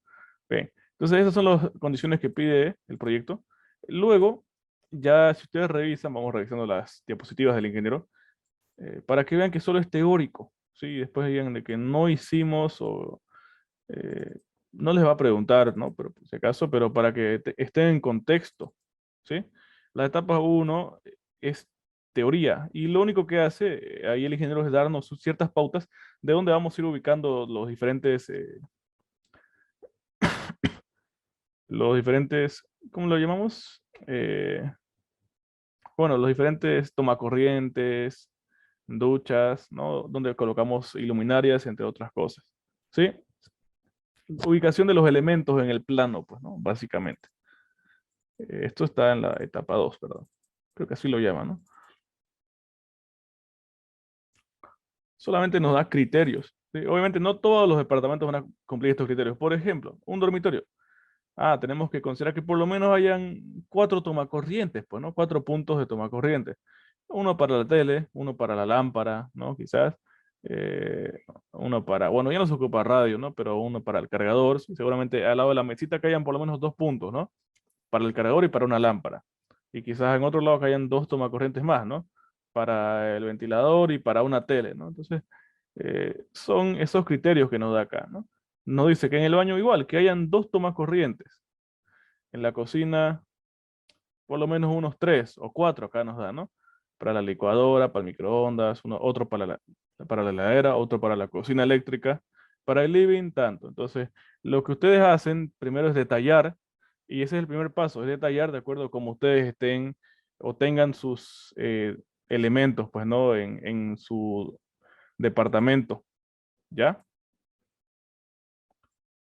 Bien. Entonces, esas son las condiciones que pide el proyecto. Luego, ya si ustedes revisan, vamos revisando las diapositivas del ingeniero, para que vean que solo es teórico, ¿sí? Después digan de que no hicimos o eh, no les va a preguntar, ¿no? Pero por si acaso, pero para que estén en contexto, ¿sí? La etapa 1 es teoría y lo único que hace ahí el ingeniero es darnos ciertas pautas de dónde vamos a ir ubicando los diferentes, ¿cómo lo llamamos? Bueno, los diferentes tomacorrientes, duchas, ¿no? Donde colocamos iluminarias, entre otras cosas, ¿sí? Ubicación de los elementos en el plano, pues, ¿no? Básicamente. Esto está en la etapa 2, perdón. Creo que así lo llaman, ¿no? Solamente nos da criterios, ¿sí? Obviamente no todos los departamentos van a cumplir estos criterios. Por ejemplo, un dormitorio. Ah, tenemos que considerar que por lo menos hayan 4 tomacorrientes, pues, ¿no? 4 puntos de tomacorriente. Uno para la tele, uno para la lámpara, ¿no? Quizás. Uno para, bueno, ya no se ocupa radio, ¿no? Pero uno para el cargador. Sí, seguramente al lado de la mesita que hayan por lo menos 2 puntos, ¿no? Para el cargador y para una lámpara. Y quizás en otro lado que hayan 2 tomacorrientes más, ¿no? Para el ventilador y para una tele, ¿no? Entonces, son esos criterios que nos da acá, ¿no? Nos dice que en el baño igual, que hayan 2 tomacorrientes. En la cocina, por lo menos unos 3 o 4 acá nos da, ¿no? Para la licuadora, para el microondas, otro para la heladera, otro para la cocina eléctrica, para el living, tanto. Entonces, lo que ustedes hacen primero es detallar, y ese es el primer paso, es detallar de acuerdo a cómo ustedes estén o tengan sus elementos, pues, ¿no? En su departamento, ¿ya?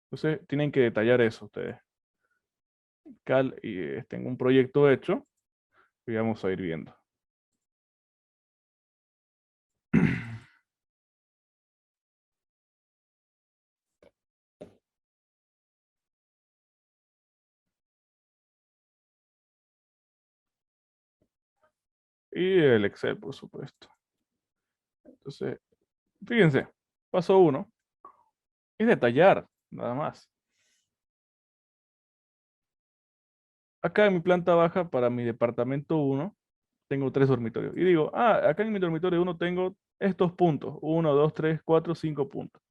Entonces, tienen que detallar eso ustedes. Y tengo un proyecto hecho y vamos a ir viendo. Y el Excel, por supuesto. Entonces, fíjense, paso 1 es detallar, nada más. Acá en mi planta baja, para mi departamento 1, tengo 3 dormitorios. Y digo, acá en mi dormitorio 1 tengo estos puntos. 1, 2, 3, 4, 5 puntos.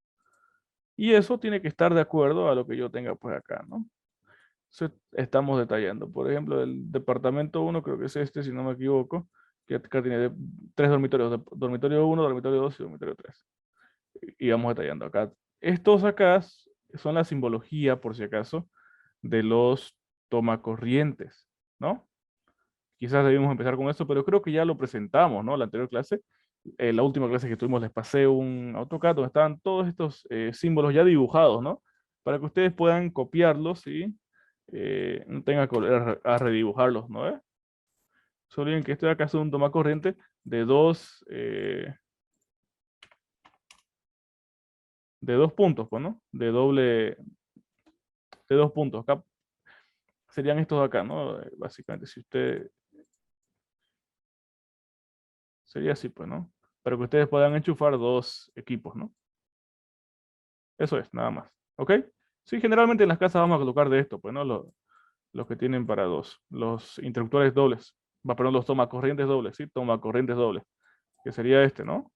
Y eso tiene que estar de acuerdo a lo que yo tenga pues acá, ¿no? Entonces, estamos detallando. Por ejemplo, el departamento 1, creo que es este, si no me equivoco, que acá tiene 3 dormitorios. Dormitorio 1, dormitorio 2 y dormitorio 3. Y vamos detallando acá. Estos acá son la simbología, por si acaso, de los tomacorrientes, ¿no? Quizás debimos empezar con esto, pero creo que ya lo presentamos, ¿no? La anterior clase, la última clase que tuvimos, les pasé un AutoCAD donde estaban todos estos símbolos ya dibujados, ¿no? Para que ustedes puedan copiarlos y no tengan que volver a redibujarlos, ¿no? Solo olviden que esto de acá es un tomacorriente de 2 de 2 puntos, pues, ¿no? De 2 puntos. Acá serían estos de acá, ¿no? Básicamente, si usted... Sería así, pues, ¿no? Para que ustedes puedan enchufar 2 equipos, ¿no? Eso es, nada más. ¿Ok? Sí, generalmente en las casas vamos a colocar de esto, pues, ¿no? Los que tienen para 2. Los interruptores dobles. Perdón, los tomacorrientes dobles, ¿sí? Tomacorrientes dobles. Que sería este, ¿no?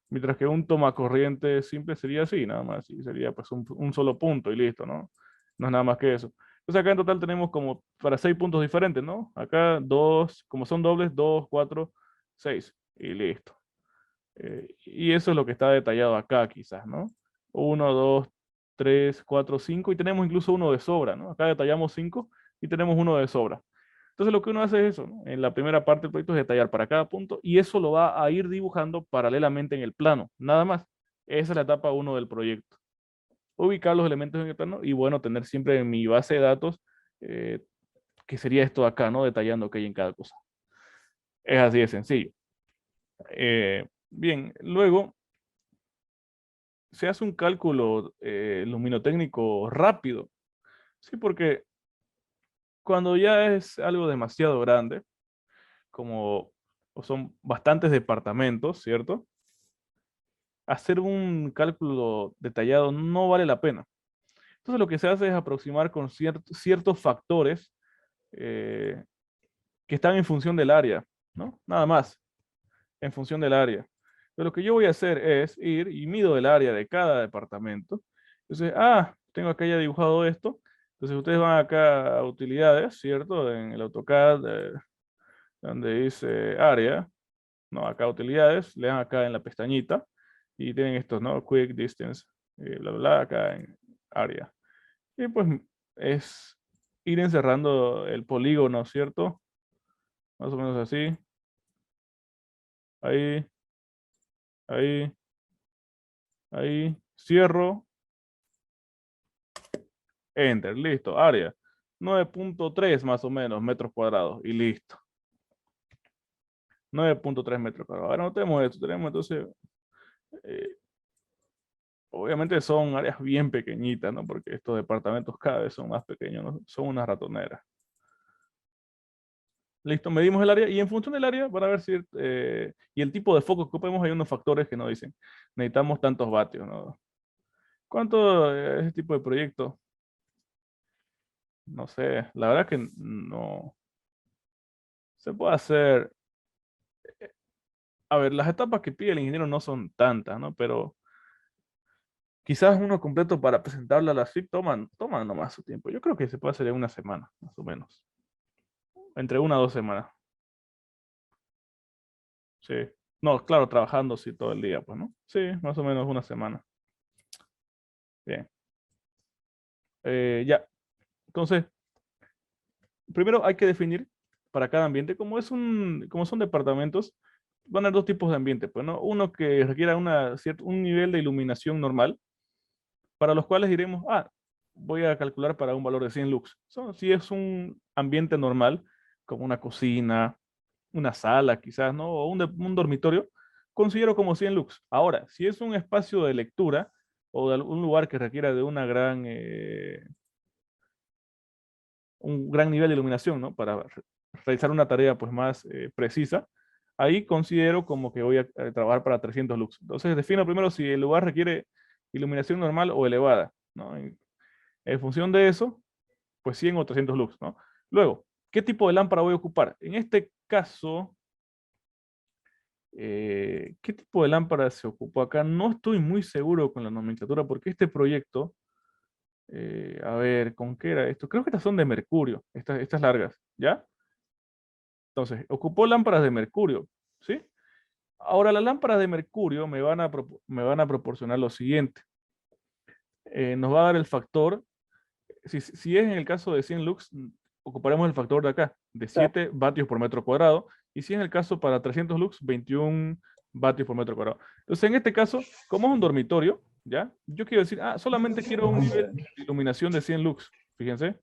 Mientras que un tomacorriente simple sería así, nada más. Y sería pues un solo punto y listo, ¿no? No es nada más que eso. Entonces acá en total tenemos como para 6 puntos diferentes, ¿no? Acá 2, como son dobles, 2, 4, 6. Y listo. Y eso es lo que está detallado acá quizás, ¿no? 1, 2, 3, 4, 5 y tenemos incluso uno de sobra, ¿no? Acá detallamos 5 y tenemos uno de sobra. Entonces lo que uno hace es eso, ¿no? En la primera parte del proyecto es detallar para cada punto y eso lo va a ir dibujando paralelamente en el plano, nada más. Esa es la etapa 1 del proyecto. Ubicar los elementos en el plano y bueno, tener siempre en mi base de datos, que sería esto de acá, ¿no? Detallando qué hay en cada cosa. Es así de sencillo. Bien, luego se hace un cálculo luminotécnico rápido, ¿sí? Porque cuando ya es algo demasiado grande, como son bastantes departamentos, ¿cierto? Hacer un cálculo detallado no vale la pena. Entonces lo que se hace es aproximar con ciertos factores eh, que están en función del área, ¿no? Nada más, en función del área. Pero lo que yo voy a hacer es ir y mido el área de cada departamento. Entonces, tengo acá ya dibujado esto. Entonces ustedes van acá a utilidades, ¿cierto? En el AutoCAD, donde dice área, no, acá utilidades, le dan acá en la pestañita y tienen estos, ¿no? Quick Distance, bla, bla, bla, acá en área. Y pues es ir encerrando el polígono, ¿cierto? Más o menos así. Ahí, ahí, ahí. Cierro. Enter, listo, área. 9.3 más o menos metros cuadrados y listo. 9.3 metros cuadrados. Ahora no tenemos esto, tenemos entonces, eh, obviamente son áreas bien pequeñitas, ¿no? Porque estos departamentos cada vez son más pequeños, ¿no? Son unas ratoneras. Listo, medimos el área y en función del área van a ver si, y el tipo de foco que ocupemos, hay unos factores que nos dicen, necesitamos tantos vatios, ¿no? ¿Cuánto es ese tipo de proyecto? No sé, la verdad que no. Se puede hacer. A ver, las etapas que pide el ingeniero no son tantas, ¿no? Pero quizás uno completo para presentarla a la SIC toman nomás su tiempo. Yo creo que se puede hacer en una semana, más o menos. Entre 1 a 2 semanas. Sí. No, claro, trabajando sí todo el día, pues, ¿no? Sí, más o menos una semana. Bien. Ya. Entonces, primero hay que definir para cada ambiente, como son departamentos, van a haber 2 tipos de ambiente, pues, ¿no? Uno que requiera un nivel de iluminación normal, para los cuales diremos, voy a calcular para un valor de 100 lux. Si es un ambiente normal, como una cocina, una sala quizás, ¿no? O un dormitorio, considero como 100 lux. Ahora, si es un espacio de lectura o de algún lugar que requiera de un gran nivel de iluminación, ¿no? Para realizar una tarea pues más precisa, ahí considero como que voy a trabajar para 300 lux. Entonces defino primero si el lugar requiere iluminación normal o elevada, ¿no? En función de eso, pues 100 o 300 lux, ¿no? Luego, ¿qué tipo de lámpara voy a ocupar? En este caso, ¿qué tipo de lámpara se ocupó acá? No estoy muy seguro con la nomenclatura porque este proyecto, a ver, ¿con qué era esto? Creo que estas son de mercurio, estas largas, ¿ya? Entonces, ocupó lámparas de mercurio, ¿sí? Ahora, las lámparas de mercurio me van a proporcionar lo siguiente. Nos va a dar el factor, si es en el caso de 100 lux, ocuparemos el factor de acá, de 7 vatios por metro cuadrado, y si es en el caso para 300 lux, 21 vatios por metro cuadrado. Entonces, en este caso, como es un dormitorio, ¿ya? Yo quiero decir, solamente quiero un nivel de iluminación de 100 lux, fíjense,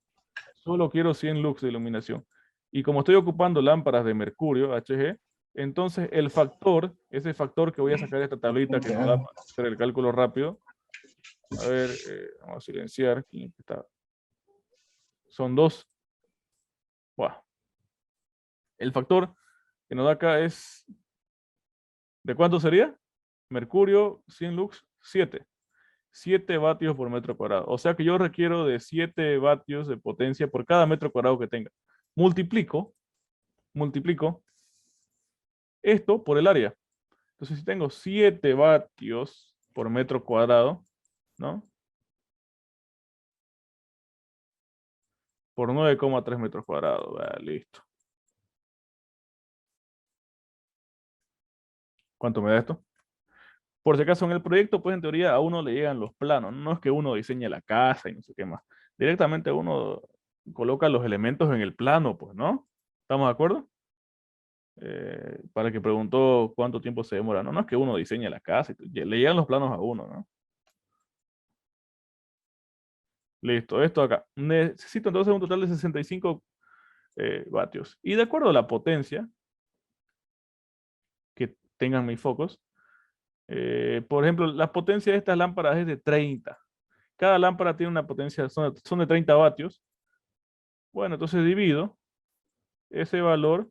solo quiero 100 lux de iluminación. Y como estoy ocupando lámparas de mercurio, HG, entonces el factor, ese factor que voy a sacar de esta tablita que nos da para hacer el cálculo rápido, A ver, vamos a silenciar. ¿Quién está? Son 2. Wow. El factor que nos da acá es, ¿de cuánto sería? Mercurio, 100 lux, 7. 7 vatios por metro cuadrado. O sea que yo requiero de 7 vatios de potencia por cada metro cuadrado que tenga. Multiplico esto por el área. Entonces, si tengo 7 vatios por metro cuadrado, ¿no? Por 9,3 metros cuadrados. Listo. ¿Cuánto me da esto? Por si acaso en el proyecto, pues en teoría a uno le llegan los planos. No es que uno diseñe la casa y no sé qué más. Directamente uno coloca los elementos en el plano, pues, ¿no? ¿Estamos de acuerdo? Para que preguntó cuánto tiempo se demora. No, no es que uno diseñe la casa, le llegan los planos a uno, ¿no? Listo, esto acá. Necesito entonces un total de 65 vatios. Y de acuerdo a la potencia que tengan mis focos, por ejemplo, la potencia de estas lámparas es de 30. Cada lámpara tiene una potencia, son de 30 vatios. Bueno, entonces divido ese valor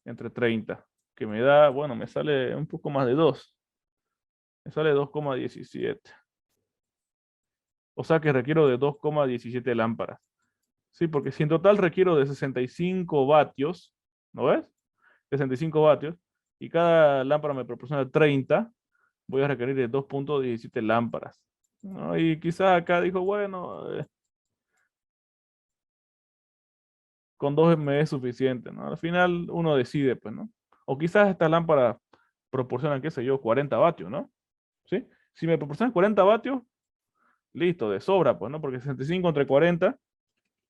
entre 30, que me da, bueno, me sale un poco más de 2. Me sale 2,17. O sea que requiero de 2,17 lámparas. Sí, porque si en total requiero de 65 vatios, ¿no ves? 65 vatios, y cada lámpara me proporciona 30, voy a requerir de 2,17 lámparas, ¿no? Y quizás acá dijo, bueno, con 2 me es suficiente, ¿no? Al final uno decide, pues, ¿no? O quizás estas lámparas proporcionan, qué sé yo, 40 vatios, ¿no? ¿Sí? Si me proporcionan 40 vatios, listo, de sobra, pues, ¿no? Porque 65 entre 40,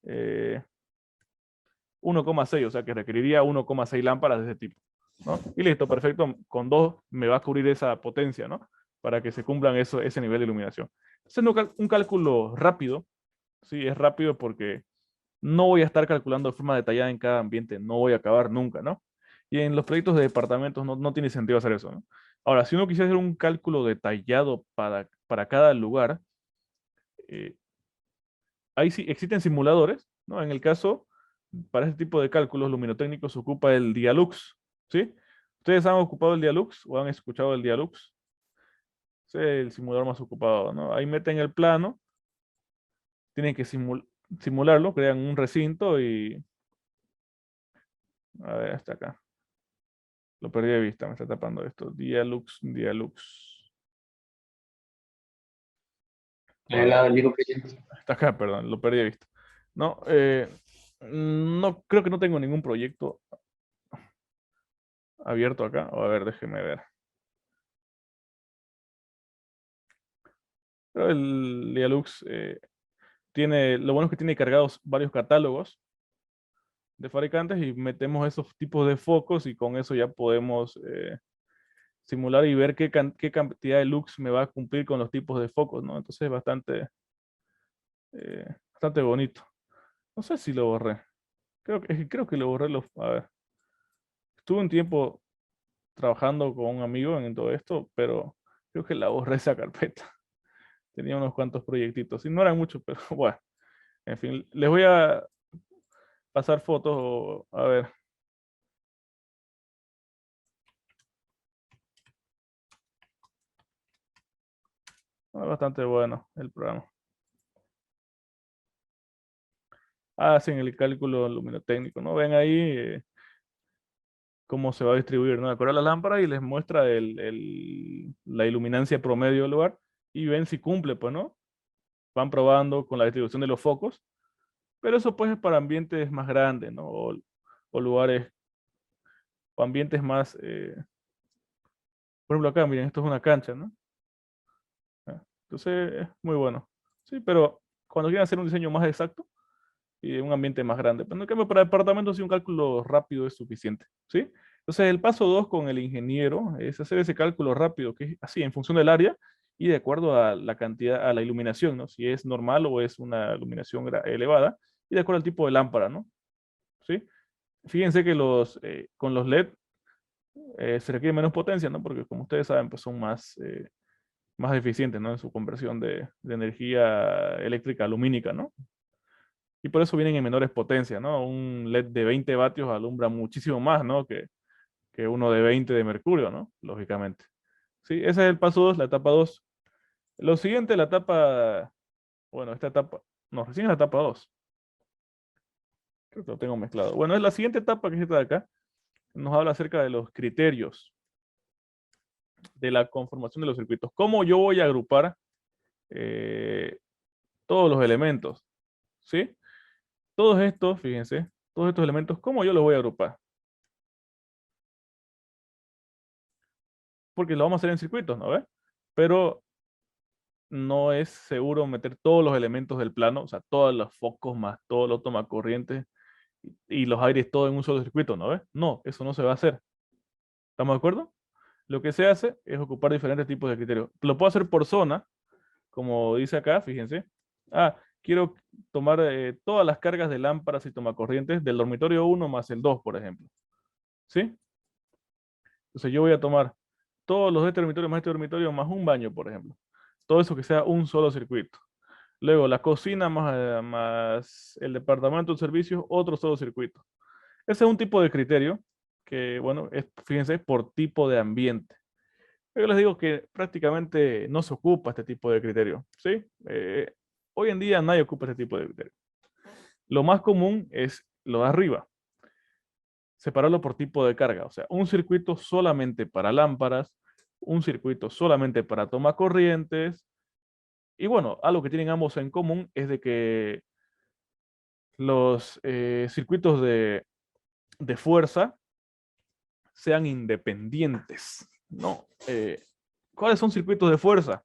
1,6, o sea que requeriría 1,6 lámparas de ese tipo, ¿no? Y listo, perfecto, con 2 me va a cubrir esa potencia, ¿no? Para que se cumplan ese nivel de iluminación. Entonces, un cálculo rápido, sí, es rápido porque no voy a estar calculando de forma detallada en cada ambiente, no voy a acabar nunca, ¿no? Y en los proyectos de departamentos no tiene sentido hacer eso, ¿no? Ahora, si uno quisiera hacer un cálculo detallado para cada lugar, eh, ahí sí existen simuladores, ¿no? En el caso, para este tipo de cálculos luminotécnicos se ocupa el Dialux, ¿sí? ¿Ustedes han ocupado el Dialux o han escuchado el Dialux? Es el simulador más ocupado, ¿no? Ahí meten el plano, tienen que simularlo, crean un recinto y... A ver, hasta acá. Lo perdí de vista, me está tapando esto. Dialux. En el lado del League of Legends. Está acá, perdón, lo perdí de vista. No, no, creo que no tengo ningún proyecto abierto acá. A ver, déjeme ver. Pero el Dialux lo bueno es que tiene cargados varios catálogos de fabricantes y metemos esos tipos de focos y con eso ya podemos simular y ver qué cantidad de lux me va a cumplir con los tipos de focos, ¿no? Entonces es bastante bonito. No sé si lo borré. Creo que lo borré. A ver. Estuve un tiempo trabajando con un amigo en todo esto, pero creo que la borré esa carpeta. Tenía unos cuantos proyectitos y no eran muchos, pero bueno. En fin, les voy a pasar fotos a ver. Es bastante bueno el programa. Hacen el cálculo luminotécnico, ¿no? Ven ahí cómo se va a distribuir, ¿no? De acuerdo a la lámpara y les muestra la iluminancia promedio del lugar y ven si cumple, pues, ¿no? Van probando con la distribución de los focos, pero eso pues es para ambientes más grandes, ¿no? O lugares, o ambientes más, por ejemplo acá, miren, esto es una cancha, ¿no? Entonces es muy bueno. Sí, pero cuando quieren hacer un diseño más exacto y un ambiente más grande, pero en cambio para departamentos sí un cálculo rápido es suficiente, ¿sí? Entonces el paso 2 con el ingeniero es hacer ese cálculo rápido, que es así, en función del área y de acuerdo a la cantidad, a la iluminación, ¿no? Si es normal o es una iluminación elevada y de acuerdo al tipo de lámpara, ¿no? ¿Sí? Fíjense que con los LED se requiere menos potencia, ¿no? Porque como ustedes saben, pues son más más eficiente, ¿no? En su conversión de energía eléctrica lumínica, ¿no? Y por eso vienen en menores potencias, ¿no? Un LED de 20 vatios alumbra muchísimo más, ¿no? Que uno de 20 de mercurio, ¿no? Lógicamente. Sí, ese es el paso 2, la etapa 2. Lo siguiente, la etapa, bueno, esta etapa, no, recién es la etapa 2. Creo que lo tengo mezclado. Bueno, es la siguiente etapa que es esta de acá. Nos habla acerca de los criterios de la conformación de los circuitos. ¿Cómo yo voy a agrupar eh, todos los elementos? ¿Sí? Todos estos, fíjense, todos estos elementos, ¿cómo yo los voy a agrupar? Porque lo vamos a hacer en circuitos, ¿no ves? Pero no es seguro meter todos los elementos del plano, o sea, todos los focos más todos los tomacorrientes y los aires todo en un solo circuito, ¿no ves? No, eso no se va a hacer. ¿Estamos de acuerdo? Lo que se hace es ocupar diferentes tipos de criterios. Lo puedo hacer por zona, como dice acá, fíjense. Ah, quiero tomar todas las cargas de lámparas y tomacorrientes del dormitorio 1 más el 2, por ejemplo. ¿Sí? Entonces yo voy a tomar todos los de este dormitorio más este dormitorio más un baño, por ejemplo. Todo eso que sea un solo circuito. Luego la cocina más el departamento de servicios, otro solo circuito. Ese es un tipo de criterio que, bueno, fíjense, por tipo de ambiente. Yo les digo que prácticamente no se ocupa este tipo de criterio, ¿sí? Hoy en día nadie ocupa este tipo de criterio. Lo más común es lo de arriba, separarlo por tipo de carga, o sea, un circuito solamente para lámparas, un circuito solamente para tomacorrientes, y bueno, algo que tienen ambos en común es de que los circuitos de fuerza sean independientes, ¿no? ¿Cuáles son circuitos de fuerza?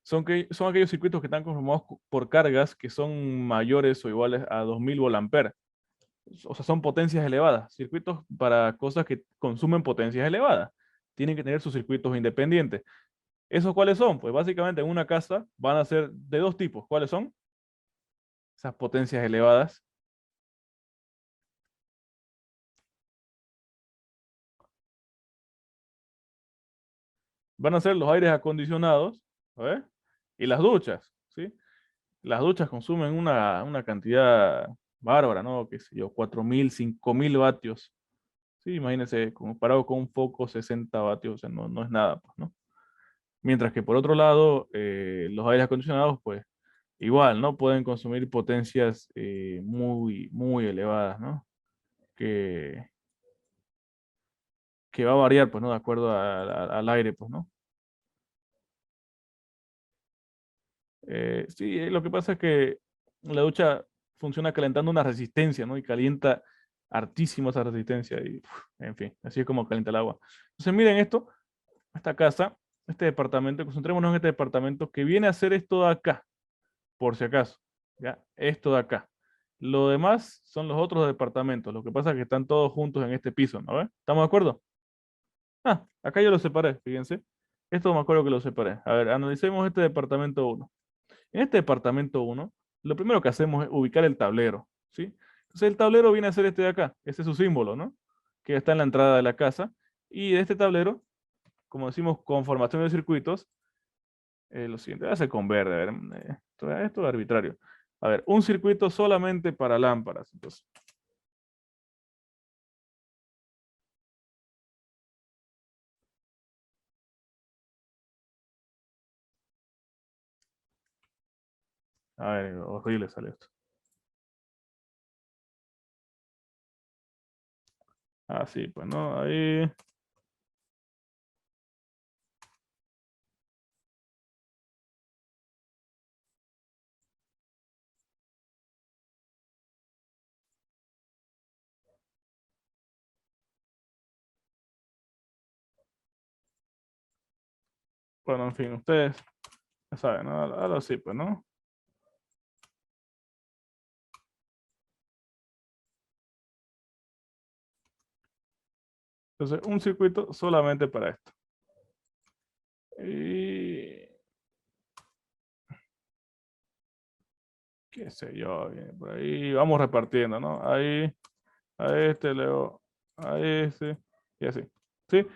Son aquellos circuitos que están conformados por cargas que son mayores o iguales a 2000 volamperes. O sea, son potencias elevadas. Circuitos para cosas que consumen potencias elevadas. Tienen que tener sus circuitos independientes. ¿Esos cuáles son? Pues básicamente en una casa van a ser de dos tipos. ¿Cuáles son? Esas potencias elevadas. Van a ser los aires acondicionados, ¿ves? Y las duchas, ¿sí? Las duchas consumen una cantidad bárbara, ¿no? Qué sé yo, 4000, 5000 vatios. Sí, imagínense, comparado con un foco 60 vatios, o sea, no es nada, pues, ¿no? Mientras que por otro lado, los aires acondicionados, pues, igual, ¿no? Pueden consumir potencias muy, muy elevadas, ¿no? Que, que va a variar, pues, ¿no? De acuerdo al aire, pues, ¿no? Sí, lo que pasa es que la ducha funciona calentando una resistencia, ¿no? Y calienta hartísimo esa resistencia y, en fin, así es como calienta el agua. Entonces, miren esto, esta casa, este departamento, concentrémonos en este departamento que viene a ser esto de acá, por si acaso, ¿ya? Esto de acá. Lo demás son los otros departamentos, lo que pasa es que están todos juntos en este piso, ¿no ves? ¿Estamos de acuerdo? Ah, acá yo lo separé, fíjense. Esto me acuerdo que lo separé. A ver, analicemos este departamento 1. En este departamento 1, lo primero que hacemos es ubicar el tablero, ¿sí? Entonces el tablero viene a ser este de acá, este es su símbolo, ¿no? Que está en la entrada de la casa. Y de este tablero, como decimos, conformación de circuitos, lo siguiente, voy a hacer con verde, a ver, esto es arbitrario. A ver, un circuito solamente para lámparas. Entonces, a ver, horrible sale esto. Ah, sí, pues no, ahí. Bueno, en fin, ustedes ya saben, ¿no? Ahora sí, pues, ¿no? Entonces, un circuito solamente para esto. Y qué sé yo, viene por ahí, vamos repartiendo, ¿no? Ahí, a este, luego a este, y así. ¿Sí?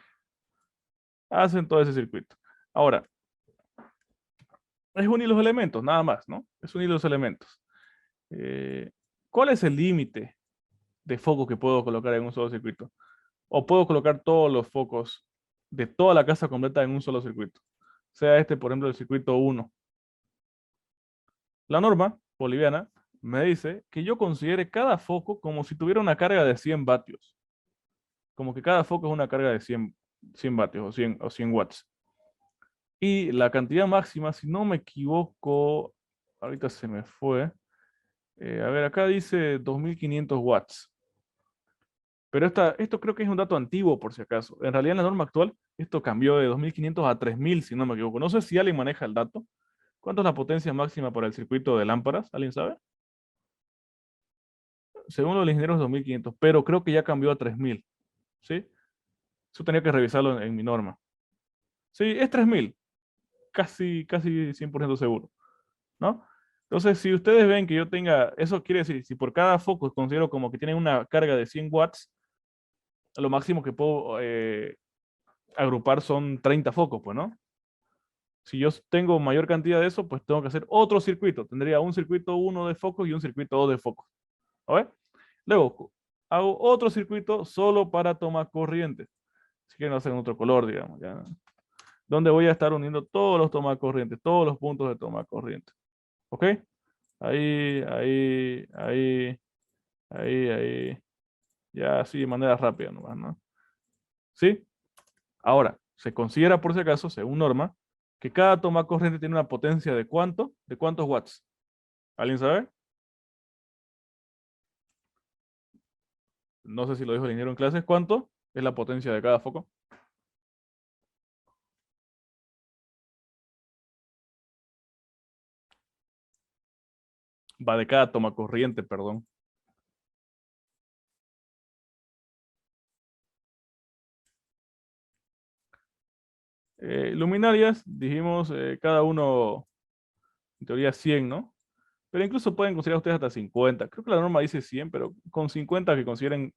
Hacen todo ese circuito. Ahora, es unir los elementos, nada más, ¿no? Es unir los elementos. ¿Cuál es el límite de foco que puedo colocar en un solo circuito? O puedo colocar todos los focos de toda la casa completa en un solo circuito. Sea este, por ejemplo, el circuito 1. La norma boliviana me dice que yo considere cada foco como si tuviera una carga de 100 vatios. Como que cada foco es una carga de 100 vatios o 100 watts. Y la cantidad máxima, si no me equivoco, ahorita se me fue. A ver, acá dice 2500 watts. Pero esto creo que es un dato antiguo, por si acaso. En realidad, en la norma actual, esto cambió de 2500 a 3000, si no me equivoco. No sé si alguien maneja el dato. ¿Cuánto es la potencia máxima para el circuito de lámparas? ¿Alguien sabe? Según los ingenieros, es 2500, pero creo que ya cambió a 3000. ¿Sí? Eso tenía que revisarlo en mi norma. Sí, es 3000. Casi 100% seguro, ¿no? Entonces, si ustedes ven que yo tenga, eso quiere decir, si por cada foco considero como que tienen una carga de 100 watts, lo máximo que puedo agrupar son 30 focos, pues, ¿no? Si yo tengo mayor cantidad de eso, pues tengo que hacer otro circuito. Tendría un circuito 1 de focos y un circuito 2 de focos. ¿A ver? Luego, hago otro circuito solo para tomar corriente. Si quieren hacer en otro color, digamos, ya. Donde voy a estar uniendo todos los tomas corrientes, todos los puntos de toma corriente. ¿Ok? Ahí, ahí, ahí, ahí. Ya así de manera rápida nomás, ¿no? ¿Sí? Ahora, se considera por si acaso, según norma, que cada toma corriente tiene una potencia de ¿cuánto? ¿De cuántos watts? ¿Alguien sabe? No sé si lo dijo el ingeniero en clases. ¿Cuánto es la potencia de cada foco? Va de cada toma corriente, perdón. Luminarias, dijimos, cada uno, en teoría 100, ¿no? Pero incluso pueden considerar ustedes hasta 50. Creo que la norma dice 100, pero con 50 que consideren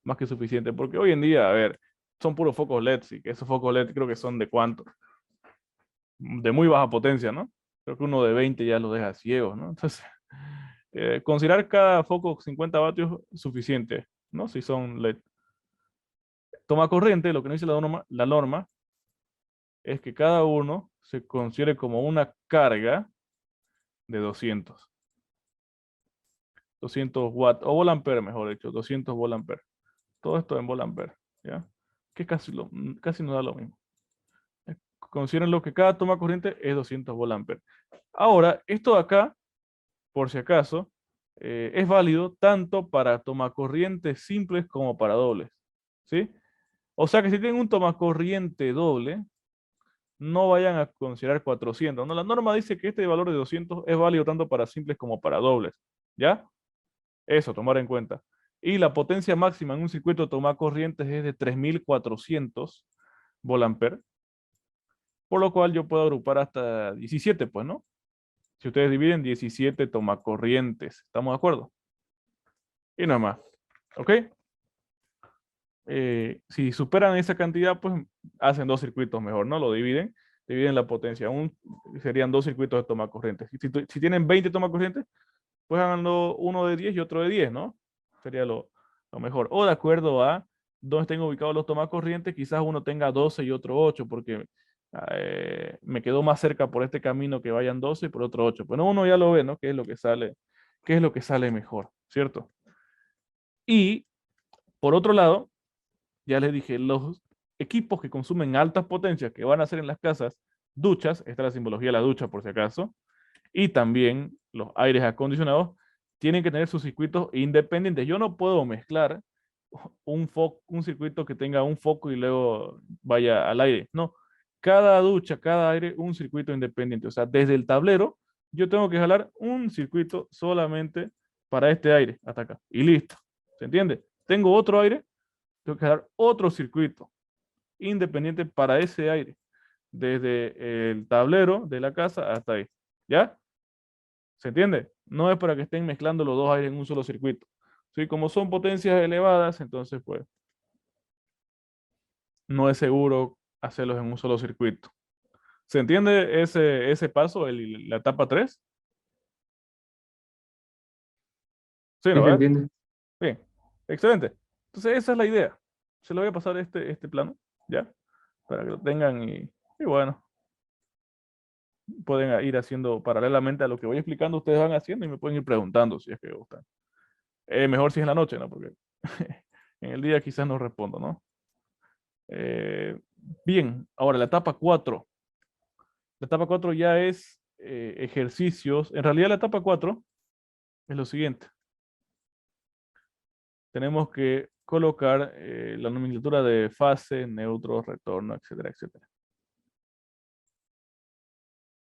más que suficiente. Porque hoy en día, a ver, son puros focos LED, y que esos focos LED creo que son de cuánto. De muy baja potencia, ¿no? Creo que uno de 20 ya lo deja ciego, ¿no? Entonces, considerar cada foco 50 vatios suficiente, ¿no? Si son LED. Toma corriente, lo que nos dice la norma es que cada uno se considere como una carga de 200 watts, o volampere, mejor dicho, 200 volampere. Todo esto en volampere, ¿ya? Que casi nos da lo mismo. Consideren lo que cada toma corriente es 200 volampere. Ahora, esto de acá, por si acaso, es válido tanto para tomacorrientes simples como para dobles, ¿sí? O sea que si tienen un tomacorriente doble, no vayan a considerar 400, ¿no? La norma dice que este valor de 200 es válido tanto para simples como para dobles, ¿ya? Eso, tomar en cuenta. Y la potencia máxima en un circuito de tomacorrientes es de 3400 volampere, por lo cual yo puedo agrupar hasta 17, pues, ¿no? Si ustedes dividen 17 tomacorrientes, ¿estamos de acuerdo? Y nada más, ¿ok? Si superan esa cantidad, pues hacen dos circuitos mejor, ¿no? Lo dividen la potencia. Serían dos circuitos de tomacorrientes. Si tienen 20 tomacorrientes, pues hagan uno de 10 y otro de 10, ¿no? Sería lo mejor. O de acuerdo a dónde estén ubicados los tomacorrientes, quizás uno tenga 12 y otro 8, porque me quedó más cerca por este camino que vayan 12 y por otro 8. Bueno, uno ya lo ve, ¿no? Qué es lo que sale mejor, ¿cierto? Y por otro lado, ya les dije, los equipos que consumen altas potencias que van a hacer en las casas, duchas, esta es la simbología de la ducha por si acaso, y también los aires acondicionados, tienen que tener sus circuitos independientes. Yo no puedo mezclar un circuito que tenga un foco y luego vaya al aire. No, cada ducha, cada aire, un circuito independiente. O sea, desde el tablero, yo tengo que jalar un circuito solamente para este aire, hasta acá. Y listo. ¿Se entiende? Tengo otro aire, tengo que jalar otro circuito independiente para ese aire. Desde el tablero de la casa hasta ahí. ¿Ya? ¿Se entiende? No es para que estén mezclando los dos aires en un solo circuito. ¿Sí? Como son potencias elevadas, entonces pues no es seguro hacerlos en un solo circuito. ¿Se entiende ese paso, la etapa 3? Sí, Sí, ¿no? se ¿Verdad? entiende. Bien, excelente. Entonces esa es la idea. Se lo voy a pasar este plano, ¿ya? Para que lo tengan y bueno, pueden ir haciendo paralelamente a lo que voy explicando, ustedes van haciendo y me pueden ir preguntando si es que gustan. Mejor si es en la noche, ¿no? Porque en el día quizás no respondo, ¿no? Bien, ahora la etapa 4. La etapa 4 ya es ejercicios. En realidad la etapa 4 es lo siguiente. Tenemos que colocar la nomenclatura de fase, neutro, retorno, etcétera, etcétera.